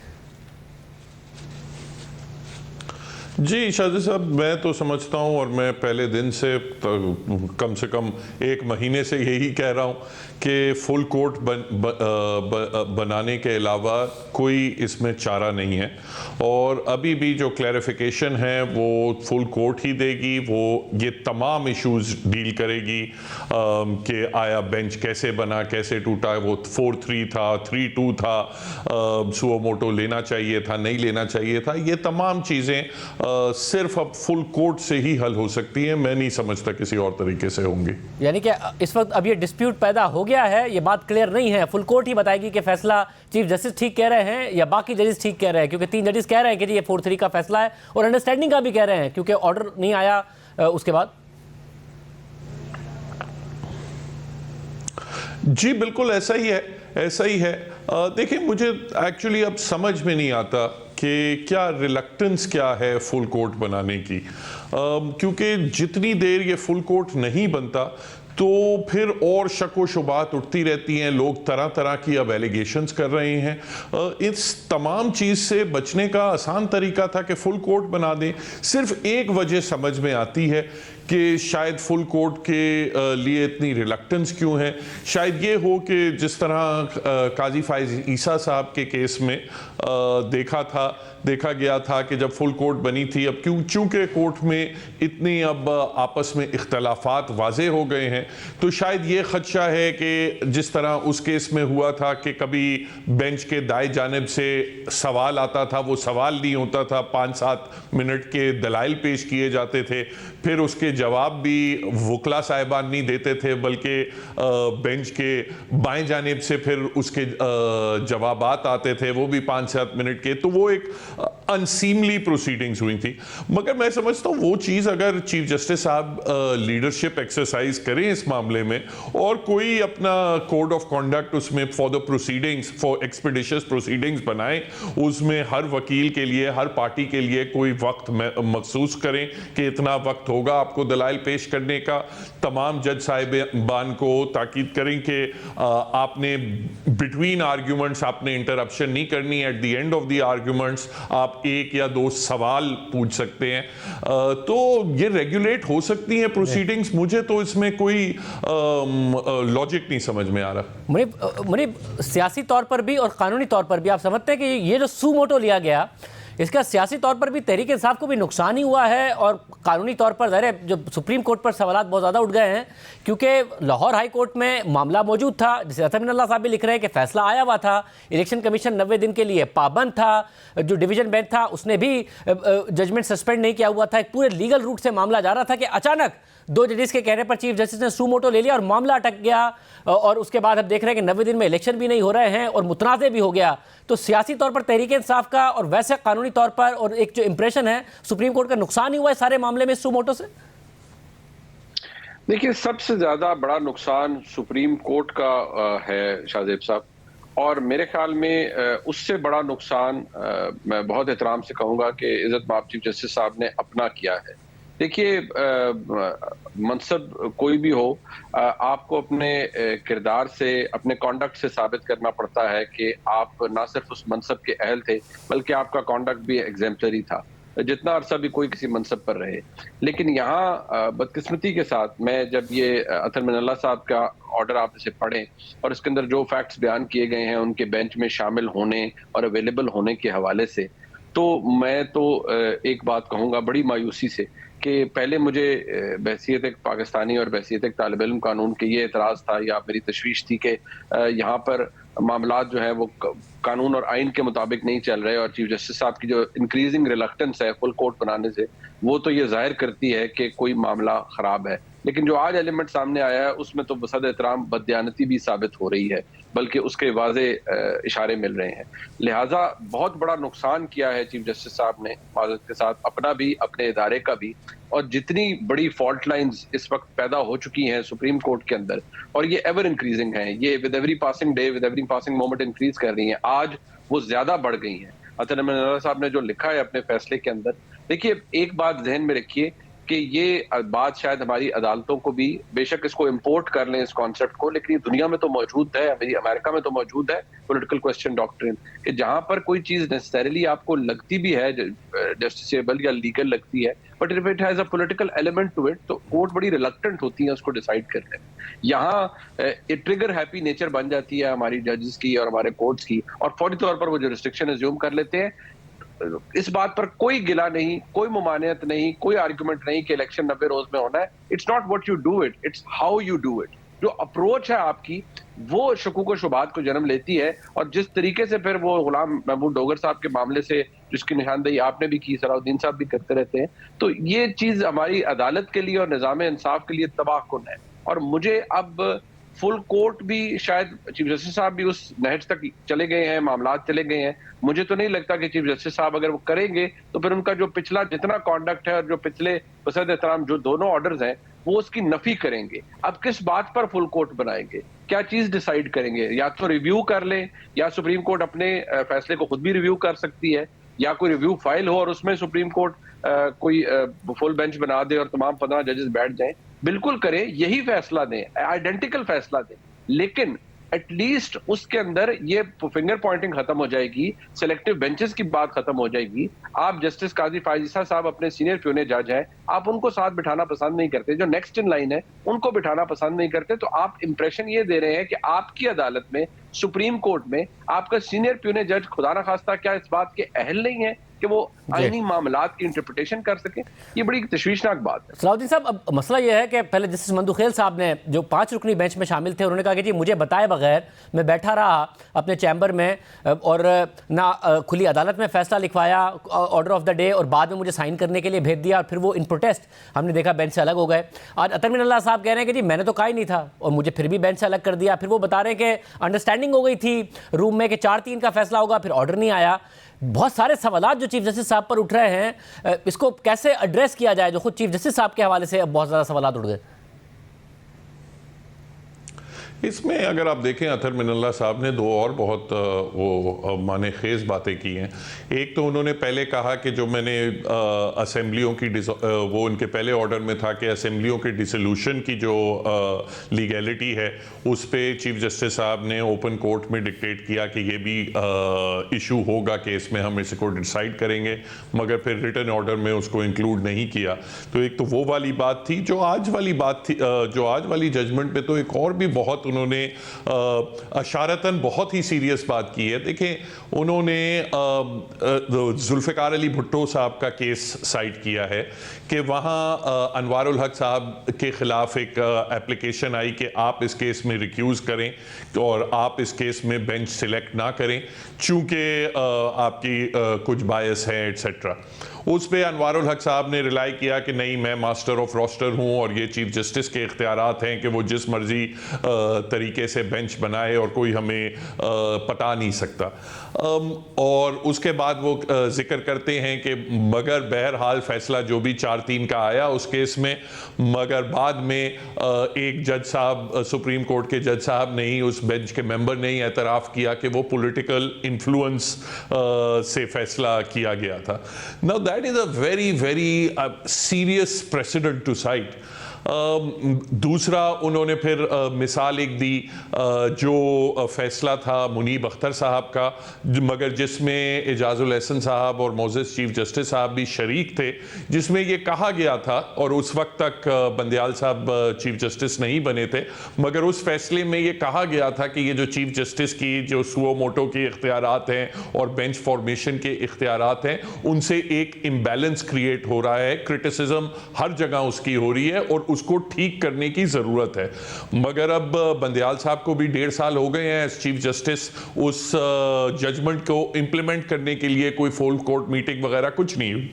जी शादी साहब, मैं तो समझता हूँ और मैं पहले दिन से कम 1 महीने से यही कह रहा हूँ कि फुल कोर्ट बनाने के अलावा कोई इसमें चारा नहीं है। और अभी भी जो क्लैरिफिकेशन है वो फुल कोर्ट ही देगी। वो ये तमाम इश्यूज डील करेगी कि आया बेंच कैसे बना, कैसे टूटा, वो 4-3 था, 3-2 था, सुओ मोटो लेना चाहिए था, नहीं लेना चाहिए था। ये तमाम चीज़ें सिर्फ अब फुल कोर्ट से ही हल हो सकती है। मैं नहीं समझता किसी और तरीके से होंगी। यानी कि इस वक्त अब ये डिस्प्यूट पैदा हो गया है, ये बात क्लियर नहीं है। फुल कोर्ट ही बताएगी कि फैसला चीफ जस्टिस ठीक कह रहे हैं या बाकी जजेस ठीक कह रहे हैं, क्योंकि 3 जजेस कह रहे हैं कि जी ये 4-3 का फैसला है, और अंडरस्टैंडिंग का भी कह रहे हैं क्योंकि ऑर्डर नहीं आया उसके बाद। जी बिल्कुल ऐसा ही है। ऐसा ही है। देखिए, मुझे एक्चुअली अब समझ में नहीं आता कि क्या रिलक्टेंस क्या है फुल कोर्ट बनाने की, क्योंकि जितनी देर ये फुल कोर्ट नहीं बनता तो फिर और शक व शुबात उठती रहती हैं। लोग तरह तरह की अब एलिगेशंस कर रहे हैं। इस तमाम चीज़ से बचने का आसान तरीका था कि फुल कोर्ट बना दें। सिर्फ एक वजह समझ में आती है कि शायद फुल कोर्ट के लिए इतनी रिलक्टेंस क्यों है। शायद ये हो कि जिस तरह काजी फाइज ईसा साहब के केस में देखा गया था कि जब फुल कोर्ट बनी थी, अब चूंकि कोर्ट में इतनी अब आपस में इख्तलाफात वाजे हो गए हैं, तो शायद ये खदशा है कि जिस तरह उस केस में हुआ था कि कभी बेंच के दाएं जानिब से सवाल आता था, वो सवाल नहीं होता था, 5-7 मिनट के दलाइल पेश किए जाते थे, फिर उसके जवाब भी वकला साहिबान नहीं देते थे, बल्कि बेंच के बाएं जानिब से फिर उसके जवाबात आते थे, वो भी 5-7 मिनट के। तो वो एक अनसीमली प्रोसीडिंग्स हुई थी। मगर मैं समझता हूँ वो चीज़ अगर चीफ जस्टिस साहब लीडरशिप एक्सरसाइज करें इस मामले में और कोई अपना कोड ऑफ कॉन्डक्ट उसमें for the proceedings, for expeditious proceedings बनाएं, उसमें हर वकील के लिए, हर पार्टी के लिए कोई वक्त मखसूस करें कि इतना वक्त होगा आपको दलाइल पेश करने का। तमाम जज साहिबान को ताकीद करें कि आपने बिटवीन आर्ग्यूमेंट्स आपने इंटरप्शन नहीं करनी, at the end of the arguments आप 1 या 2 सवाल पूछ सकते हैं। तो ये रेगुलेट हो सकती हैं प्रोसीडिंग्स। मुझे तो इसमें कोई लॉजिक नहीं समझ में आ रहा। मुनीब, सियासी तौर पर भी और कानूनी तौर पर भी आप समझते हैं कि ये जो सू मोटो लिया गया, इसका सियासी तौर पर भी तहरीक इंसाफ को भी नुकसान ही हुआ है, और कानूनी तौर पर ज़ाहिर है जो सुप्रीम कोर्ट पर सवालात बहुत ज़्यादा उठ गए हैं, क्योंकि लाहौर हाई कोर्ट में मामला मौजूद था, जिसे अतर मिनल्ला साहब भी लिख रहे हैं कि फैसला आया हुआ था, इलेक्शन कमीशन 90 दिन के लिए पाबंद था, जो डिवीजन बेंच था उसने भी जजमेंट सस्पेंड नहीं किया हुआ था, एक पूरे लीगल रूट से मामला जा रहा था कि अचानक 2 जजेस के कहने पर चीफ जस्टिस ने सू मोटो ले लिया और मामला अटक गया, और उसके बाद अब देख रहे हैं कि 90 दिन में इलेक्शन भी नहीं हो रहे हैं और मुतनाज़े भी हो गया। तो सियासी तौर पर तहरीक इंसाफ का और वैसे कानूनी तौर पर और एक जो इंप्रेशन है सुप्रीम कोर्ट का नुकसान ही हुआ है सारे मामले में सू मोटो से। देखिए, सबसे ज्यादा बड़ा नुकसान सुप्रीम कोर्ट का है शाहजेब साहब, और मेरे ख्याल में उससे बड़ा नुकसान मैं बहुत एहतराम से कहूंगा कि इज्जत माब चीफ जस्टिस साहब ने अपना किया है। देखिए, मनसब कोई भी हो, आपको अपने किरदार से, अपने कॉन्डक्ट से साबित करना पड़ता है कि आप ना सिर्फ उस मनसब के अहल थे, बल्कि आपका कॉन्डक्ट भी एग्जेम्पलरी था, जितना अरसा भी कोई किसी मनसब पर रहे। लेकिन यहाँ बदकिस्मती के साथ मैं जब ये अतर मिनल्ला साहब का ऑर्डर आप इसे पढ़ें और इसके अंदर जो फैक्ट्स बयान किए गए हैं उनके बेंच में शामिल होने और अवेलेबल होने के हवाले से, तो मैं तो एक बात कहूँगा बड़ी मायूसी से कि पहले मुझे बहसीत एक पाकिस्तानी और बहसीत एक तालिब इल्म कानून के ये एतराज़ था या मेरी तशवीश थी कि यहाँ पर मामलात जो है वो कानून और आइन के मुताबिक नहीं चल रहे, और चीफ जस्टिस साहब की जो इंक्रीजिंग रिलक्टेंस है फुल कोर्ट बनाने से, वो तो ये जाहिर करती है कि कोई मामला खराब है। लेकिन जो आज एलिमेंट सामने आया है उसमें तो बसद एहतराम बददियानती भी साबित हो रही है, बल्कि उसके वाज़े इशारे मिल रहे हैं। लिहाजा बहुत बड़ा नुकसान किया है चीफ जस्टिस साहब ने, माज़रत के साथ, अपना भी, अपने इदारे का भी, और जितनी बड़ी फॉल्ट लाइंस इस वक्त पैदा हो चुकी हैं सुप्रीम कोर्ट के अंदर, और ये एवर इंक्रीजिंग हैं, ये with every passing day, with every passing moment increase कर रही हैं, आज वो ज्यादा बढ़ गई हैं। अतर मिनल्ला साहब ने जो लिखा है अपने फैसले के अंदर, देखिए एक बात जहन में रखिए कि ये बात शायद हमारी अदालतों को भी, बेशक इसको इंपोर्ट कर लें इस कॉन्सेप्ट को, लेकिन दुनिया में तो मौजूद है, अमेरिका में तो मौजूद है पॉलिटिकल क्वेश्चन डॉक्ट्रिन, कि जहां पर कोई चीज नेसेसरीली आपको लगती भी है जस्टिसेबल या लीगल लगती है, but if it has a political element to it, तो कोर्ट बड़ी रिलक्टेंट होती है उसको डिसाइड करने में। यहाँ ट्रिगर हैप्पी नेचर बन जाती है हमारी जजेस की और हमारे कोर्ट्स की, और फौरी तौर पर वो जो रिस्ट्रिक्शन एज्यूम कर लेते हैं। इस बात पर कोई गिला नहीं, कोई मुमानियत नहीं, कोई आर्गुमेंट नहीं कि इलेक्शन 90 रोज में होना है। It's not what you do it, it's how you do it. जो अप्रोच है आपकी वो शकूक व शुबात को जन्म लेती है, और जिस तरीके से फिर वो गुलाम महमूद डोगर साहब के मामले से जिसकी निशानदेही आपने भी की, सलाउद्दीन साहब भी करते रहते हैं, तो ये चीज हमारी अदालत के लिए और निजाम इंसाफ के लिए तबाहकुन है। और मुझे अब फुल कोर्ट भी, शायद चीफ जस्टिस साहब भी उस नहज तक चले गए हैं, मामलात चले गए हैं, मुझे तो नहीं लगता कि चीफ जस्टिस साहब अगर वो करेंगे तो फिर उनका जो पिछला जितना कॉन्डक्ट है और जो पिछले बसद एहतराम जो दोनों ऑर्डर्स हैं वो उसकी नफी करेंगे। अब किस बात पर फुल कोर्ट बनाएंगे? क्या चीज डिसाइड करेंगे? या तो रिव्यू कर ले, या सुप्रीम कोर्ट अपने फैसले को खुद भी रिव्यू कर सकती है, या कोई रिव्यू फाइल हो और उसमें सुप्रीम कोर्ट कोई फुल बेंच बना दे और तमाम 15 जजेस बैठ जाएं। बिल्कुल करे, यही फैसला दें, आइडेंटिकल फैसला दें, लेकिन एटलीस्ट उसके अंदर ये फिंगर पॉइंटिंग खत्म हो जाएगी, सिलेक्टिव बेंचेस की बात खत्म हो जाएगी। आप जस्टिस काजी फायजीसा साहब अपने सीनियर प्यूने जज हैं, आप उनको साथ बिठाना पसंद नहीं करते, जो नेक्स्ट इन लाइन है उनको बिठाना पसंद नहीं करते, तो आप इंप्रेशन ये दे रहे हैं कि आपकी अदालत में, सुप्रीम कोर्ट में, आपका सीनियर प्यूने जज खुदा ना खास्ता क्या इस बात के अहल नहीं है कि वो आईनी मामलात की इंटरप्रिटेशन कर सके? ये बड़ी तशवीशनाक बात है। सलाउद्दीन साहब, अब मसला यह है कि पहले जस्टिस मंदुखेल साहब ने, जो 5 रुकनी बेंच में शामिल थे, उन्होंने कहा कि जी मुझे बताए बगैर मैं बैठा रहा अपने चैम्बर में और ना खुली अदालत में फैसला लिखवाया ऑर्डर ऑफ द डे, और बाद में मुझे साइन करने के लिए भेज दिया, और फिर वो इन प्रोटेस्ट हमने देखा बेंच से अलग हो गए। आज अतर मिनल्ला साहब कह रहे हैं कि जी मैंने तो कहा ही नहीं था और मुझे फिर भी बेंच से अलग कर दिया। फिर वो बता रहे हैं कि अंडरस्टैंडिंग हो गई थी रूम में कि 4-3 का फैसला होगा, फिर ऑर्डर नहीं आया। बहुत सारे सवालात जो चीफ जस्टिस साहब पर उठ रहे हैं, इसको कैसे एड्रेस किया जाए, जो खुद चीफ जस्टिस साहब के हवाले से अब बहुत ज़्यादा सवालात उठ गए? इसमें अगर आप देखें, अतर मिनल्ला साहब ने 2 और बहुत वो माने खेज बातें की हैं। एक तो उन्होंने पहले कहा कि जो मैंने असेंबलियों की वो उनके पहले ऑर्डर में था कि असेंबलियों के डिसोल्यूशन की जो लीगैलिटी है उस पर चीफ जस्टिस साहब ने ओपन कोर्ट में डिक्टेट किया कि ये भी इशू होगा केस में, हम इसको डिसाइड करेंगे, मगर फिर रिटन ऑर्डर में उसको इंक्लूड नहीं किया। तो एक तो वो वाली बात थी। जो आज वाली बात थी, जो आज वाली जजमेंट पे तो एक और भी बहुत उन्होंने अशारतन बहुत ही सीरियस बात की है। देखें, उन्होंने जुल्फ़िकार अली भुट्टो साहब का केस साइट किया है कि वहाँ अनवारुल हक साहब के खिलाफ एक एप्लीकेशन आई कि आप इस केस में रिक्यूज़ करें और आप इस केस में बेंच सिलेक्ट ना करें चूँकि आपकी कुछ बायस है एट्सेट्रा। उस पर अनवारुल हक साहब ने रिलाई किया कि नहीं, मैं मास्टर ऑफ रोस्टर हूँ और ये चीफ जस्टिस के इख्तियारात हैं कि वो जिस मर्जी तरीके से बेंच बनाए और कोई हमें पता नहीं सकता। और उसके बाद वो जिक्र करते हैं कि मगर बहरहाल फैसला जो भी 4-3 का आया उस केस में, मगर बाद में एक जज साहब, सुप्रीम कोर्ट के जज साहब ने ही, उस बेंच के मेंबर ने ही एतराफ़ किया कि वो पॉलिटिकल इन्फ्लुएंस से फैसला किया गया था। Now that is a very very serious precedent to cite. दूसरा उन्होंने फिर मिसाल एक दी जो फैसला था मुनीब अख्तर साहब का, मगर जिसमें एजाजुल एहसन साहब और मोअज़्ज़ज़ चीफ जस्टिस साहब भी शरीक थे, जिसमें ये कहा गया था, और उस वक्त तक बंदयाल साहब चीफ जस्टिस नहीं बने थे, मगर उस फैसले में ये कहा गया था कि ये जो चीफ जस्टिस की जो सुओ मोटो के इख्तियारात हैं और बेंच फॉर्मेशन के इख्तियारात हैं, उनसे एक इम्बैलेंस क्रिएट हो रहा है, क्रिटिसिज्म हर जगह उसकी हो रही है और उसको ठीक करने की जरूरत है। मगर अब बंदयाल साहब को भी 1.5 साल हो गए हैं एज चीफ जस्टिस, उस जजमेंट को इंप्लीमेंट करने के लिए कोई फुल कोर्ट मीटिंग वगैरह कुछ नहीं हुई।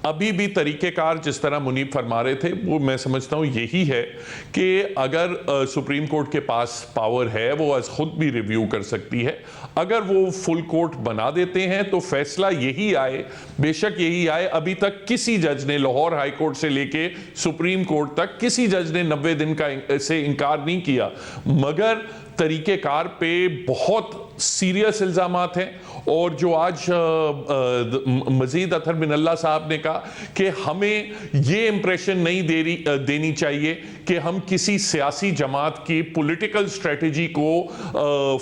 अभी भी तरीकेकार जिस तरह मुनीब फरमा रहे थे, वो मैं समझता हूँ यही है कि अगर सुप्रीम कोर्ट के पास पावर है, वो आज खुद भी रिव्यू कर सकती है। अगर वो फुल कोर्ट बना देते हैं तो फैसला यही आए, बेशक यही आए। अभी तक किसी जज ने, लाहौर हाई कोर्ट से लेके सुप्रीम कोर्ट तक, किसी जज ने 90 दिन का से इनकार नहीं किया, मगर तरीकेकार पे बहुत सीरियस इल्जामात हैं। और जो आज मजीद अतर मिनल्ला साहब ने कहा कि हमें ये इंप्रेशन नहीं देनी चाहिए कि हम किसी सियासी जमात की पॉलिटिकल स्ट्रेटजी को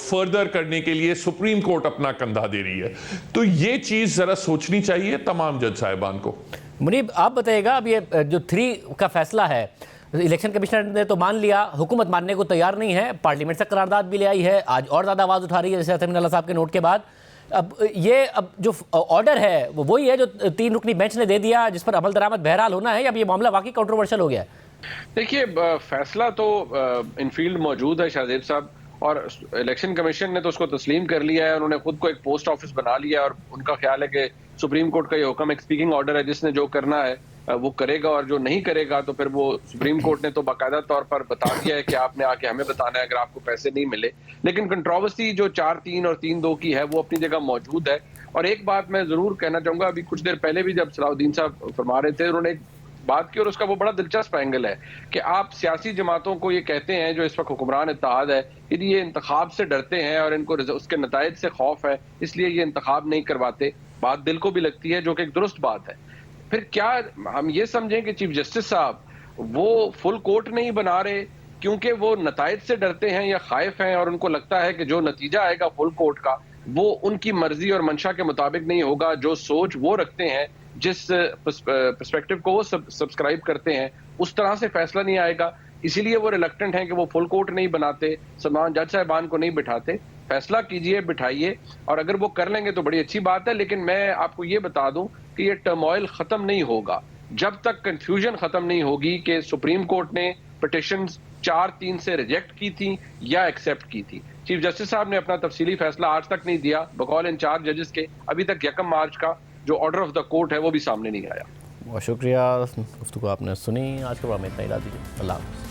फर्दर करने के लिए सुप्रीम कोर्ट अपना कंधा दे रही है। तो ये चीज़ ज़रा सोचनी चाहिए तमाम जज साहिबान को। मुनीब, आप बताइएगा, अब ये जो 3 का फैसला है, इलेक्शन कमिश्नर ने तो मान लिया, हुकूमत मानने को तैयार नहीं है, पार्लियामेंट से करारदाद भी ले आई है, आज और ज़्यादा आवाज़ उठा रही है जैसे अतर मिनल्ला साहब के नोट के बाद। अब जो ऑर्डर है वो वही है जो 3 रुकनी बेंच ने दे दिया, जिस पर अमल दरामद बहरहाल होना है, या अब ये मामला वाकई कंट्रोवर्शियल हो गया है? देखिए, फैसला तो इनफील्ड मौजूद है शाहजेब साहब, और इलेक्शन कमीशन ने तो उसको तस्लीम कर लिया है। उन्होंने खुद को एक पोस्ट ऑफिस बना लिया और उनका ख्याल है कि सुप्रीम कोर्ट का ये हुक्म एक स्पीकिंग ऑर्डर है, जिसने जो करना है वो करेगा, और जो नहीं करेगा तो फिर वो सुप्रीम कोर्ट ने तो बाकायदा तौर पर बता दिया है कि आपने आके हमें बताना है अगर आपको पैसे नहीं मिले। लेकिन कंट्रोवर्सी जो 4-3 और 3-2 की है वो अपनी जगह मौजूद है। और एक बात मैं जरूर कहना चाहूंगा, अभी कुछ देर पहले भी जब सलाउद्दीन साहब फरमा रहे थे, उन्होंने बात की और उसका वो बड़ा दिलचस्प एंगल है कि आप सियासी जमातों को ये कहते हैं जो इस वक्त हुक्मरान इत्तेहाद है कि ये इंतखाब से डरते हैं और इनको उसके नताइज से खौफ है, इसलिए ये इंतखाब नहीं करवाते। बात दिल को भी लगती है, जो कि एक दुरुस्त बात है। फिर क्या हम ये समझें कि चीफ जस्टिस साहब वो फुल कोर्ट नहीं बना रहे क्योंकि वो नताइज से डरते हैं या खाइफ हैं और उनको लगता है कि जो नतीजा आएगा फुल कोर्ट का वो उनकी मर्जी और मंशा के मुताबिक नहीं होगा, जो सोच वो रखते हैं, जिस पर्सपेक्टिव को वो सब्सक्राइब करते हैं, उस तरह से फैसला नहीं आएगा, इसीलिए वो रिलक्टेंट हैं कि वो फुल कोर्ट नहीं बनाते, समान जज साहिबान को नहीं बिठाते। फैसला कीजिए, बिठाइए, और अगर वो कर लेंगे तो बड़ी अच्छी बात है। लेकिन मैं आपको ये बता दूं कि ये टर्मोइल खत्म नहीं होगा जब तक कंफ्यूजन खत्म नहीं होगी कि सुप्रीम कोर्ट ने पिटिशंस 4-3 से रिजेक्ट की थी या एक्सेप्ट की थी। चीफ जस्टिस साहब ने अपना तफसीली फैसला आज तक नहीं दिया बकौल इंचार्ज जजेस के। अभी तक 1 मार्च का जो ऑर्डर ऑफ द कोर्ट है वो भी सामने नहीं आया। बहुत शुक्रिया, गुफ्तगू आपने सुनी। आज के प्रोग्राम में इतना ही, दीजिए, अल्लाह हाफ़िज़।